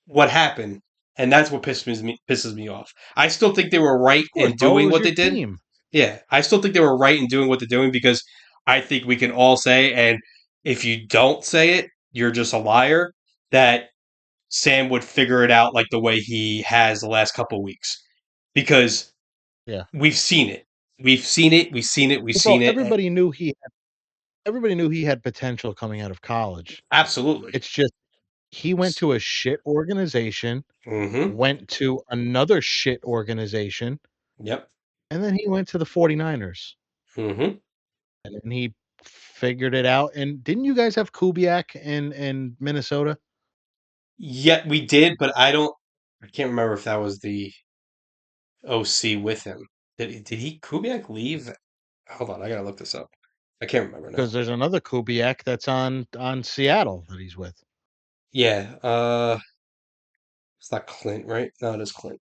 what happened, and that's what pisses me off. I still think they were right Of course, in bro, it doing was what your they did. team. Yeah, I still think they were right in doing what they're doing because I think we can all say, and if you don't say it, you're just a liar. That Sam would figure it out like the way he has the last couple weeks because Yeah. we've seen it. We've seen it. We've seen it. We've Well, bro, seen it. everybody knew he had potential coming out of college. Absolutely. It's just he went to a shit organization, Mm-hmm. went to another shit organization, Yep. and then he went to the 49ers, Mm-hmm. and then he figured it out. And didn't you guys have Kubiak in Minnesota? Yet we did, but I can't remember if that was the OC with him. Did he Kubiak leave? Hold on, I gotta look this up. I can't remember Because now. there's another Kubiak that's on Seattle that he's with. Yeah, it's not Clint, right? No, it is Clint.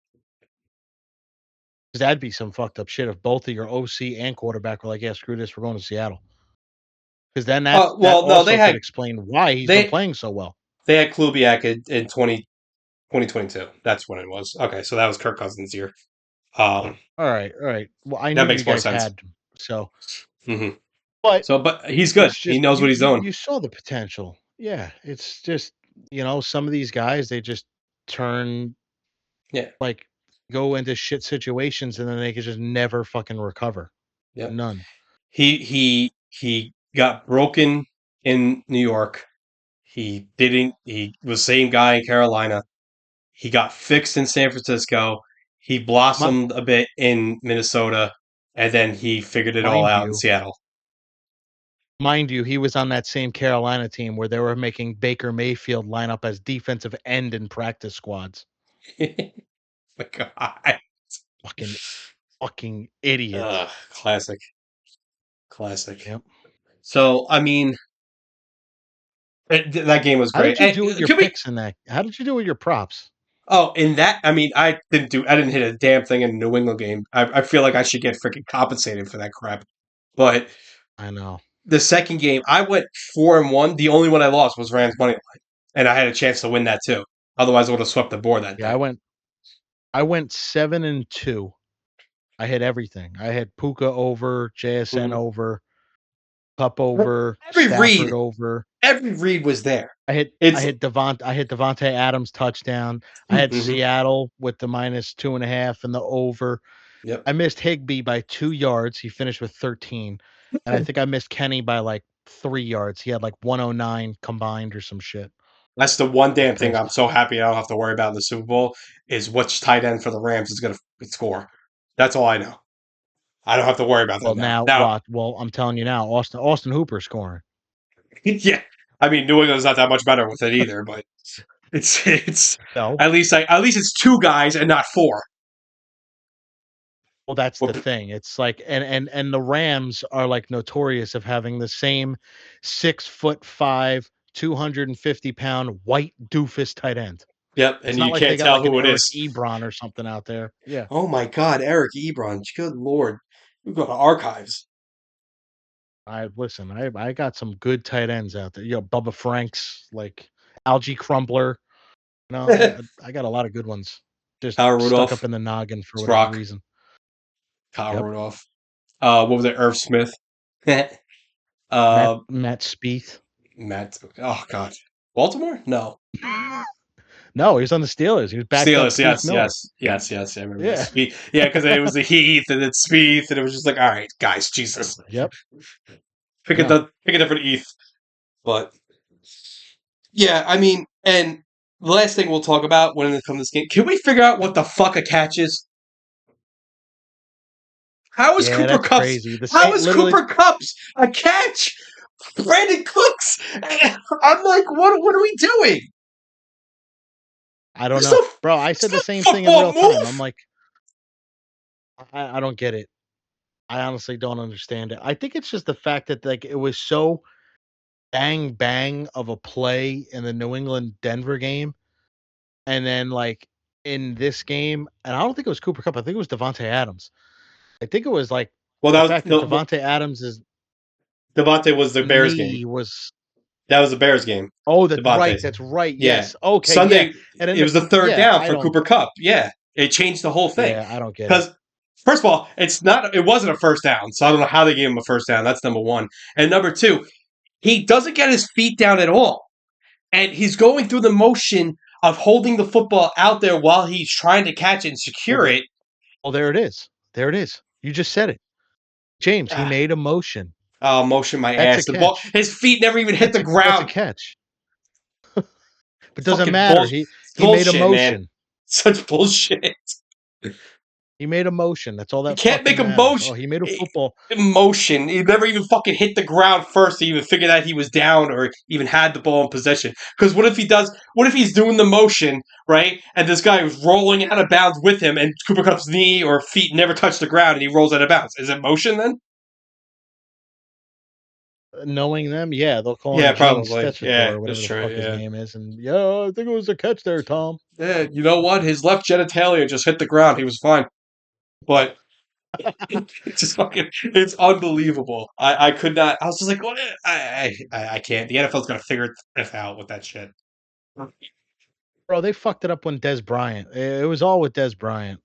'Cause that'd be some fucked up shit if both of your OC and quarterback were like, "Yeah, screw this, we're going to Seattle." Because then that Well, no, also could explain why he's been they playing so well. they had Kubiak in 2022. That's when it was. Okay, so that was Kirk Cousins' year. Um, All right. Well, I knew that you makes more guys sense. had so, Hmm. but So, but he's good. it's He just knows what he's doing. you saw the potential. Yeah, it's just some of these guys they just turn Yeah. like go into shit situations and then they could just never fucking recover. Yep. None. He got broken in New York. He didn't. He was same guy in Carolina. He got fixed in San Francisco. He Mi- blossomed a bit in Minnesota, and then he figured it all Mind out in you, Seattle. he was on that same Carolina team where they were making Baker Mayfield line up as defensive end in practice squads. My God. Fucking idiot. Classic. Classic. Yep. So, I mean, that game was How great. did you And do with your can we? picks in that? How did you do with your props? Oh, in that, I mean, I didn't hit a damn thing in the New England game. I feel like I should get freaking compensated for that crap. But I know. the second game, I went 4-1. The only one I lost was Rams money line, and I had a chance to win that too. Otherwise, I would have swept the board that Yeah, day. I went 7-2. I had everything. I had Puka over, JSN Mhm. over, Cup over, Every read, Stafford over. every read was there. I It's had Devontae Adams touchdown. I had mhm. Seattle with the -2.5 and the over. Yep. I missed Higbee by 2 yards. He finished with 13. And I think I missed Kenny by like 3 yards. He had like 109 combined or some shit. That's the one I was damn thing I'm pissed. so happy I don't have to worry about in the Super Bowl is which tight end for the Rams is going to score. That's all I know. I don't have to worry about that Well, now. now Now, what? Well, I'm telling you now, Austin Hooper scoring. yeah, I mean New England's not that much better with it either, but it's No. at least it's two guys and not four. Well, that's the Well, thing. It's like and the Rams are like notorious of having the same 6'5", 250-pound white doofus tight end. yep, It's and not you like they can't got tell like an who it Eric is. Ebron or something out there. Yeah. Oh my God, Eric Ebron! Good lord, we go to archives. I got some good tight ends out there. Bubba Franks, like Algie Crumpler. I got a lot of good ones just Kyle stuck up Rudolph, in the noggin for it's whatever Rock. reason. Kyle Yep. Rudolph. What was it? Irv Smith. uh, Matt Spieth. Matt. Oh God, Baltimore? No. No, he was on the Steelers. He was backed up Steelers, Steve yes, Miller. yes, yes, yes. I remember that. Yeah. Spieth, yeah, because it was the Heath and then Spieth, and it was just like, all right, guys, Jesus, Yep. Yeah. pick a different Heath. But yeah, I mean, and the last thing we'll talk about when it comes to this game, can we figure out what the fuck a catch is? How is Yeah, Cooper that's Cups? crazy. The How same is literally Cooper Cups a catch? Brandon Cooks. I'm like, what are we doing? I don't It's know. not, Bro, I it's said the not a same thing in football real time. I'm move. like, I don't get it. I honestly don't understand it. I think it's just the fact that like it was so bang bang of a play in the New England Denver game, and then like in this game, and I don't think it was Cooper Cup. I think it was Devontae Adams. I think it was like Well, the that was fact that no. Devontae Adams's Devontae was the Bears game. knee was. That was the Bears game. Oh, that's right. Devontae's. That's right. Yeah. Yes. Okay. Yeah. Sunday, And then it was the third yeah, down I for don't. Cooper Cup. Yeah. It changed the whole thing. Yeah, I don't get it. Because, first of all, it wasn't a first down. So I don't know how they gave him a first down. That's number one. And number two, he doesn't get his feet down at all. And he's going through the motion of holding the football out there while he's trying to catch it and Well, secure it. there it is. There it is. You just said it, James. He Ah, made a motion. oh, motion my That's a ass. The ball, catch. his feet never even hit the That's a ground. catch. But doesn't Fucking matter. He made a bullshit, man. motion. Such bullshit. He made a motion. That's all You that can't make fucking a matters. motion. Oh, he made a football. Motion. He never even fucking hit the ground first to even figure that he was down or even had the ball in possession. Because what if he does? What if he's doing the motion, right? And this guy is rolling out of bounds with him, and Cooper Cup's knee or feet never touch the ground, and he rolls out of bounds. Is it motion then? Knowing them, yeah, they'll call Yeah, him Gene probably. Stetsitor Yeah, or that's whatever the true. fuck his Yeah. name is, and yeah, I think it was a catch there, Tom. Yeah. You know what? His left genitalia just hit the ground. He was fine, but it's just fucking, it's unbelievable. I could not. I was just like, what? I can't. The NFL's gonna figure it out with that shit. Bro, they fucked it up when Des Bryant. It was all with Des Bryant.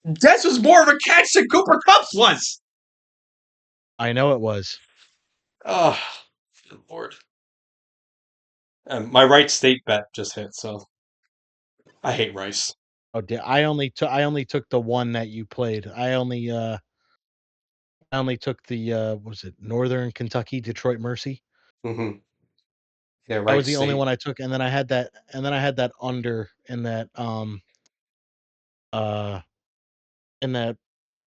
This was more of a catch than Cooper Cups was. I know it was. Oh, good lord. And my right state bet just hit, so I hate Rice. Oh, I only took the one that you played. I only took the what was it Northern Kentucky Detroit Mercy. Mm-hmm. Yeah, That right was the only state. one I took, and then I had that under uh in that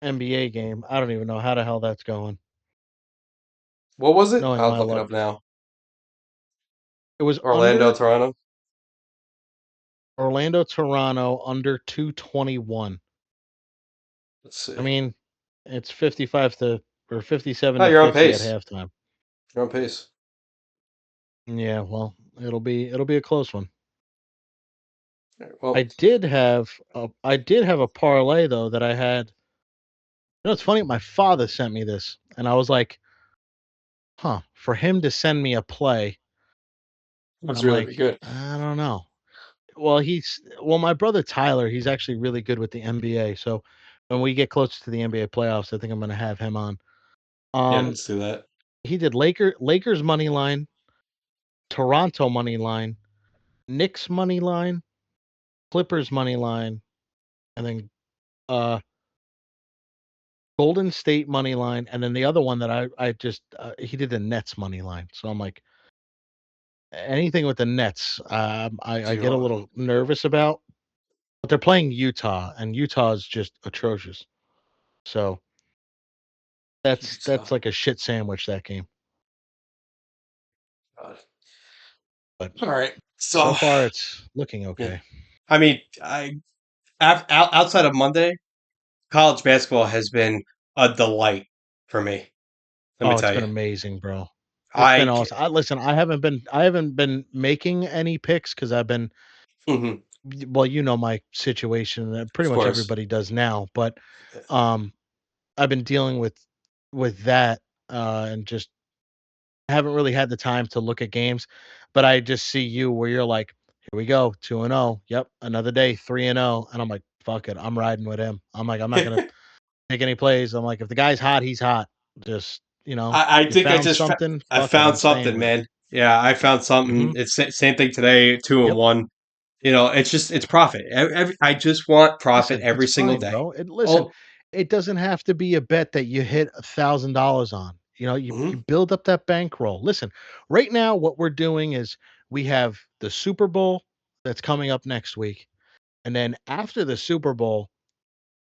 NBA game. I don't even know how the hell that's going. What was it? Knowing I'll my look it luck, up now. it was Orlando, under Toronto. Orlando Toronto under 221. Let's I see. mean, it's 55 to or 57 Oh, to you're on 50 at pace. halftime. You're on pace. Yeah, well, it'll be a close one. Well, I did have a parlay though that I had. You know, it's funny. My father sent me this, and I was like, "Huh." For him to send me a play, that's I'm really be like, good. I don't know. Well, my brother Tyler, he's actually really good with the NBA. So when we get closer to the NBA playoffs, I think I'm going to have him on. Yeah, Um, let's do that. he did Lakers money line, Toronto money line, Knicks money line, Clippers money line, and then uh Golden State money line, and then the other one that I just he did the Nets money line. So I'm like, anything with the Nets, I get a Sure. little nervous about. But they're playing Utah, and Utah is just atrocious. So Utah. that's like a shit sandwich, that game. God. But All right. so So, far, it's looking yeah. okay. I mean, outside of Monday, college basketball has been a delight for me. Let me Oh, it's tell been you. amazing, bro. It's been I. awesome. Listen, I haven't been making any picks because I've been Mhm, well, you know my situation. Pretty of much course. everybody does now, but um, I've been dealing with that and just haven't really had the time to look at games. But I just see you where you're like, here we go, 2-0. Yep, another day, 3-0, and I'm like, fuck it, I'm riding with him. I'm like, I'm not gonna take any plays. I'm like, if the guy's hot, he's hot. Just I you think found something. I Fuck it, found I'm staying something, with it. man. Yeah, I found something. Hmm. It's same thing today, two and Yep. one. It's just it's profit. I just want profit Listen, every it's single fine, day. bro. Listen, Oh, it doesn't have to be a bet that you hit $1,000 on. You mhm. build up that bankroll. Listen, right now, what we're doing is we have the Super Bowl that's coming up next week, and then after the Super Bowl,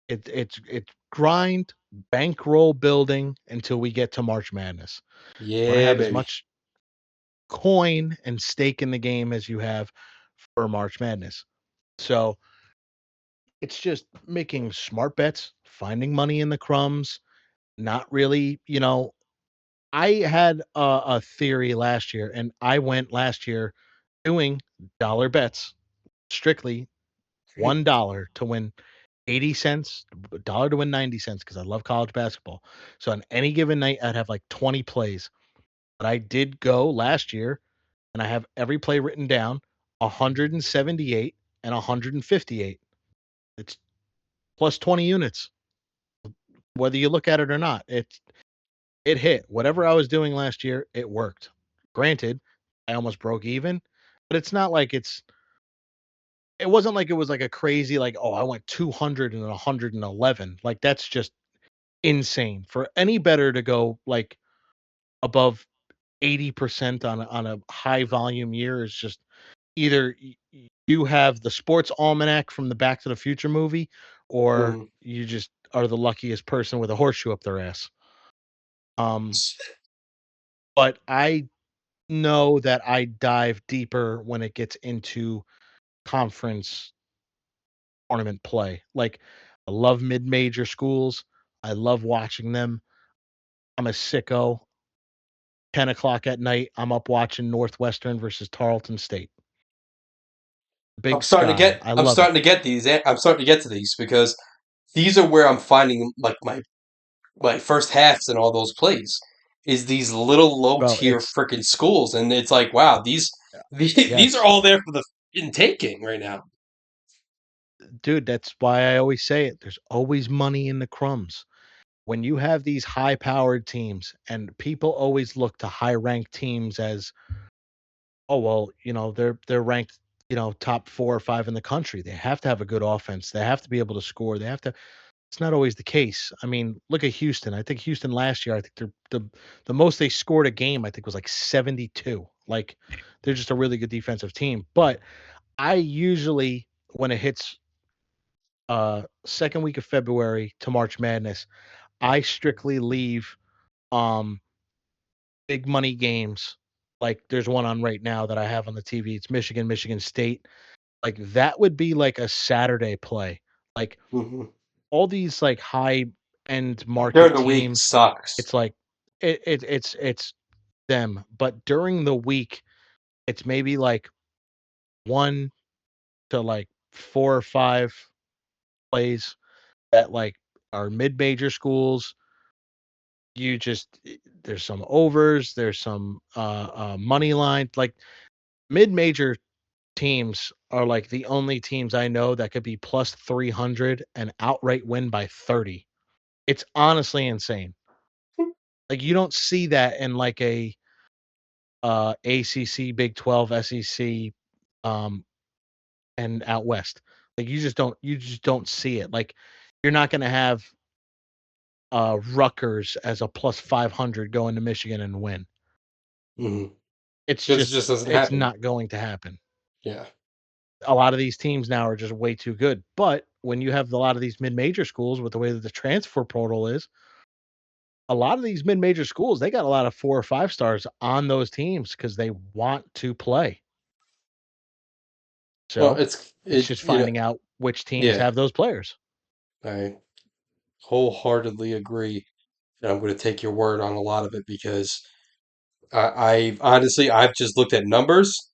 it's grind, bankroll building until we get to March Madness. You wanna Yeah, have as baby. much coin and stake in the game as you have for March Madness. So, it's just making smart bets, finding money in the crumbs, not really, I had a theory last year, and I went last year doing dollar bets, strictly $1 to win 80 cents, a dollar to win 90 cents because I love college basketball. So on any given night, I'd have like 20 plays. But I did go last year, and I have every play written down, 178 and 158. It's plus 20 units, whether you look at it or not. It hit. Whatever I was doing last year, it worked. Granted, I almost broke even, but it's not like it wasn't like it was like a crazy like, "Oh, I went 200 and 111." Like, that's just insane. For any bettor to go, like, above 80% on a high volume year is just either you have the sports almanac from the Back to the Future movie, or Mhm. you just are the luckiest person with a horseshoe up their ass. Um, but I know that I dive deeper when it gets into conference tournament play. Like, I love mid-major schools. I love watching them. I'm a sicko. 10 o'clock at night, I'm up watching Northwestern versus Tarleton State. Big Sky. I I'm love it. starting to get these. I'm starting to get to these because these are where I'm finding like my first halves and all those plays is these little low Bro, tier freaking schools, and it's like wow, these are yes. all there for the in taking right now. Dude, that's why I always say it. There's always money in the crumbs. When you have these high-powered teams, and people always look to high-ranked teams as, "Oh, well, they're ranked, top 4 or 5 in the country. They have to have a good offense. They have to be able to score. They have to." It's not always the case. I mean, look at Houston. I think Houston last year, I think the most they scored a game, I think, was like 72. Like, they're just a really good defensive team. But I usually, when it hits second week of February to March Madness, I strictly leave um big money games. Like, there's one on right now that I have on the TV. It's Michigan State. Like, that would be like a Saturday play. Like, Hmm. all these like high end During market the week teams, sucks. it's like it's them. But during the week, it's maybe like 1 to like 4 or 5 plays that like are mid-major schools. You just there's some overs, there's some money line. Like, mid-major teams are like the only teams I know that could be plus 300 and outright win by 30. It's honestly insane. Like, you don't see that in like a ACC, Big 12, SEC, um, and out west. Like, you just don't see it. Like, you're not gonna have Rutgers as a plus 500 going to Michigan and win. Hmm. It's Because it just just doesn't it's happen. not going to happen. Yeah. A lot of these teams now are just way too good. But when you have a lot of these mid-major schools with the way that the transfer portal is, a lot of these mid-major schools, they got a lot of 4 or 5 stars on those teams because they want to play. Well, So, it's just finding out which teams yeah. have those players. I wholeheartedly agree, and I'm going to take your word on a lot of it because I honestly I've just looked at numbers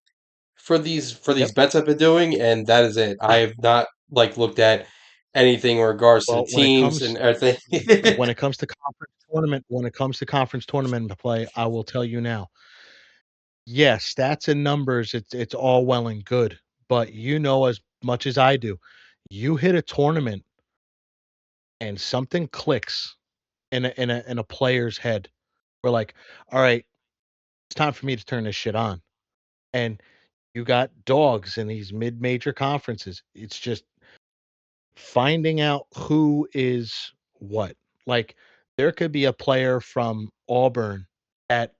for these Yep. bets I've been doing, and that is it. I have not like looked at anything in regards to the Well, teams and everything. when it comes to conference tournament play, I will tell you now. Yes, stats and numbers, it's all well and good, but you know as much as I do, you hit a tournament and something clicks in a player's head. We're like, "All right, it's time for me to turn this shit on." And you got dogs in these mid-major conferences. It's just finding out who is what. Like, there could be a player from Auburn that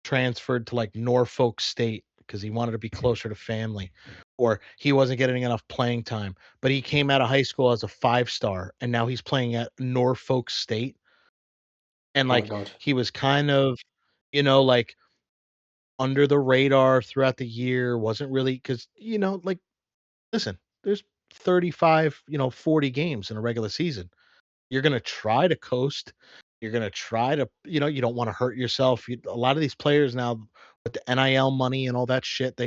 transferred to like Norfolk State because he wanted to be closer to family, or he wasn't getting enough playing time. But he came out of high school as a 5-star, and now he's playing at Norfolk State. And Oh my like god. he was kind of, like under the radar throughout the year, wasn't really because, like, listen, there's 35, 40 games in a regular season. You're gonna try to coast. You're gonna try to, you don't wanna hurt yourself. A lot of these players now with the NIL money and all that shit,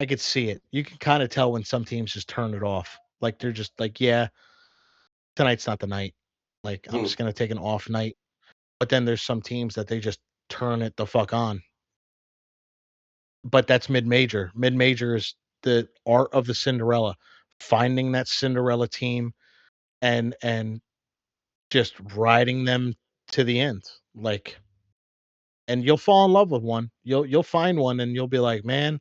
I could see it. You can kinda tell when some teams just turn it off. Like, they're just like, "Yeah, tonight's not the night. Like, I'm Hmm. just gonna take an off night." But then there's some teams that they just turn it the fuck on. But that's mid-major. Mid-major is the art of the Cinderella, finding that Cinderella team and just riding them to the end, like, and you'll fall in love with one. You'll find one and you'll be like, "Man,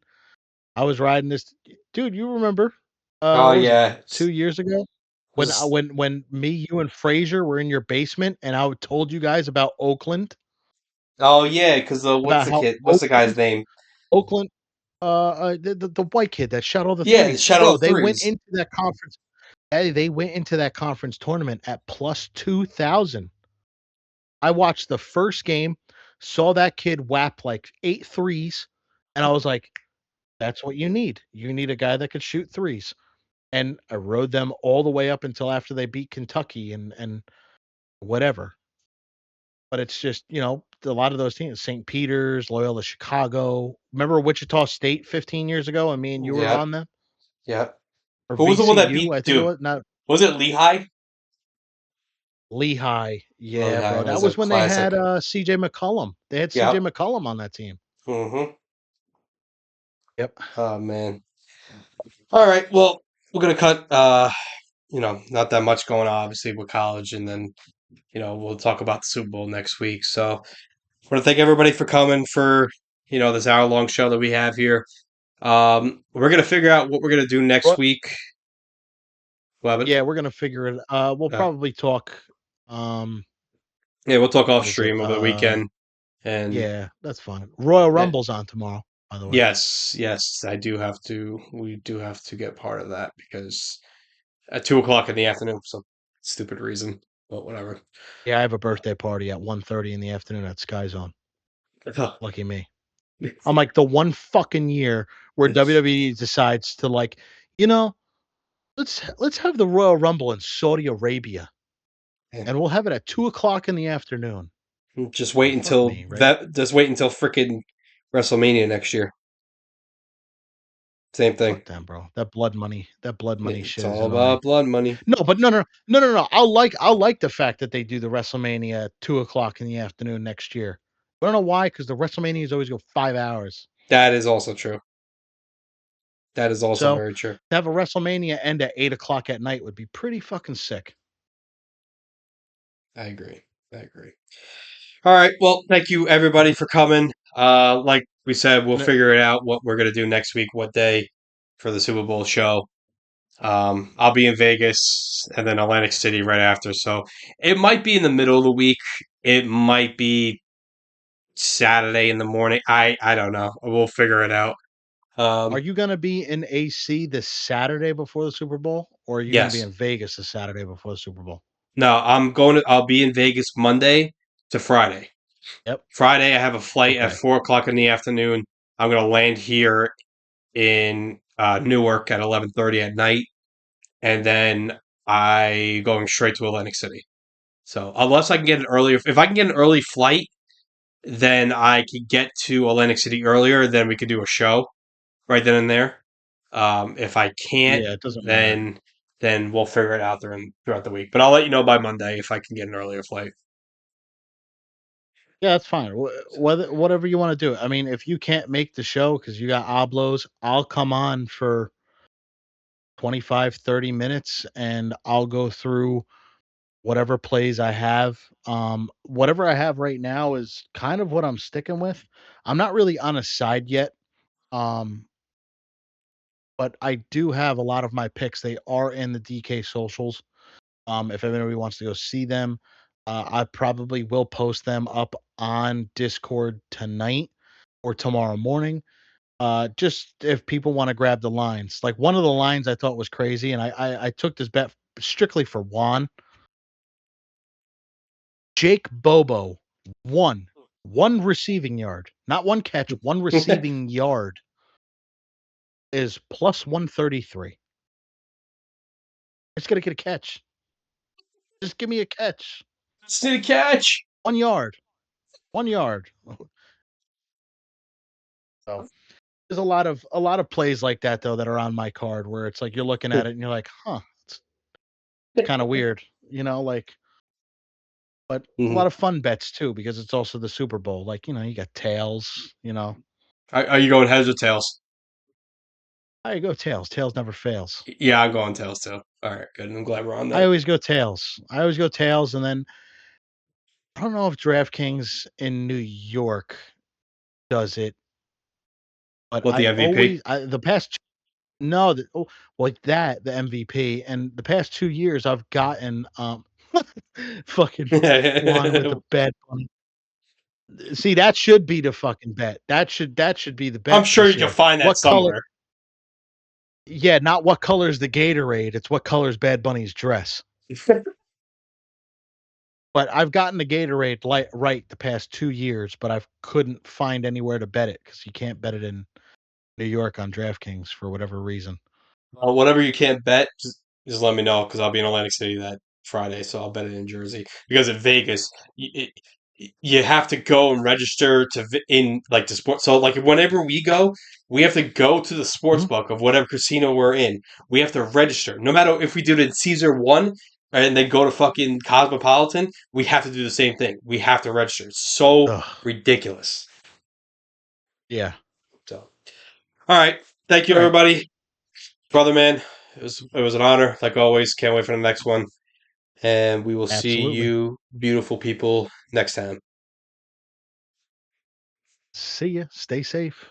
I was riding this." Dude, you remember, Oh what was it, yeah. 2 years ago? When I Was when me, you, and Frazier were in your basement and I told you guys about Oakland, oh yeah, because about how what's the guy's name? Oakland, the white kid that shot all the Yeah, the threes. Shadow Bro, they went Threes. into that conference. Hey, they went into that conference tournament at plus 2,000. I watched the first game, saw that kid whap like 8 threes, and I was like, "That's what you need. You need a guy that could shoot threes." And I rode them all the way up until after they beat Kentucky and whatever. But it's just, a lot of those teams, St. Peter's, Loyola Chicago. Remember Wichita State 15 years ago, and me and you were Yep, on them? yep. Or Who was the one that VCU, beat I think it Duke? was. Not Was it Lehigh? Lehigh. Yeah, Lehigh bro. That was a was when they classic. had CJ McCollum. They had CJ Yep. McCollum on that team. Mm-hmm. Yep. Oh man. All right. Well, we're gonna cut. Not that much going on, obviously, with college, and then we'll talk about the Super Bowl next week. So, I want to thank everybody for coming for this hour-long show that we have here. We're gonna figure out what we're gonna do next week. What? Yeah, we're gonna figure it. We'll Uh, probably talk. Um, yeah, we'll talk off what is it? stream over the weekend. And Yeah, that's fine. Royal uh, Rumble's on tomorrow, by the way. yes, yes, I do have to. We do have to get part of that because at 2 o'clock in the afternoon for some stupid reason, but whatever. Yeah, I have a birthday party at 1:30 in the afternoon at Sky Zone. Uh, Lucky me. I'm like the one fucking year where WWE decides to like, you know, let's have the Royal Rumble in Saudi Arabia, and we'll have it at 2 o'clock in the afternoon. Just Well, wait fuck until me, right? that. Just wait until freaking WrestleMania next year. Same thing. Fuck them, bro. That blood money It's shit is all annoying. about blood money. No, but no. I'll like the fact that they do the WrestleMania at 2 o'clock in the afternoon next year. I don't know why, because the WrestleManias always go 5 hours. That is also true. That is also So very true. to have a WrestleMania end at 8 o'clock at night would be pretty fucking sick. I agree. I agree. All right. Well, thank you everybody for coming. Like we said, we'll And figure it out what we're gonna do next week, what day for the Super Bowl show. I'll be in Vegas and then Atlantic City right after. So it might be in the middle of the week. It might be Saturday in the morning. I don't know. We'll figure it out. are Um, you gonna be in AC this Saturday before the Super Bowl, or are you gonna be yes. in Vegas the Saturday before the Super Bowl? No, I'll be in Vegas Monday to Friday. Yep. Friday, I have a flight at Okay. 4 o'clock in the afternoon. I'm gonna land here in Newark at 11:30 at night, and then I going straight to Atlantic City. So unless I can get an early, if I can get an early flight, then I could get to Atlantic City earlier. Then we could do a show right then and there. If I can't, Yeah, it doesn't matter. then we'll figure it out throughout the week. But I'll let you know by Monday if I can get an earlier flight. Yeah, that's fine. Whatever you want to do. I mean, if you can't make the show because you got oblos, I'll come on for 25, 30 minutes and I'll go through whatever plays I have. Whatever I have right now is kind of what I'm sticking with. I'm not really on a side yet. Um, but I do have a lot of my picks. They are in the DK socials. If anybody wants to go see them, I probably will post them up on Discord tonight or tomorrow morning. Just if people want to grab the lines. Like one of the lines I thought was crazy, and I took this bet strictly for Juan. Jake Bobo, one receiving yard, not one catch, one receiving yard is plus 133. It's gonna get a catch. Just give me a catch. Just need a catch. 1 yard. 1 yard. So there's a lot of plays like that though that are on my card where it's like you're looking at it and you're like, huh, it's kind of weird, like but a Mhm. lot of fun bets too because it's also the Super Bowl. Like, you got tails. Are you going heads or tails? I go tails. Tails never fails. Yeah, I'm going tails too. All right, good. I'm glad we're on I that. always go tails. I always go tails, and then I don't know if DraftKings in New York does it, but What the I MVP? always the past no, like that the MVP, and the past 2 years I've gotten fucking Juan with the Bad Bunny. See, that should be the fucking bet. That should be the I'm bet sure you this can year. find that What color? somewhere. Yeah, not what color is the Gatorade. It's what color is Bad Bunny's dress. But I've gotten the Gatorade right the past 2 years, but I couldn't find anywhere to bet it because you can't bet it in New York on DraftKings for whatever reason. Whatever you can't bet, just let me know because I'll be in Atlantic City that Friday, so I'll bet it in Jersey. Because in Vegas, you have to go and register in like the sport. So like whenever we go, we have to go to the sports Mhm. book of whatever casino we're in. We have to register. No matter if we do it in Caesar One and then go to fucking Cosmopolitan, we have to do the same thing. We have to register. It's so Ugh. ridiculous. Yeah. So, all right, thank you Alright. everybody. Brother man, it was an honor, like always. Can't wait for the next one. And we will see Absolutely. you, beautiful people, next time. See ya. Stay safe.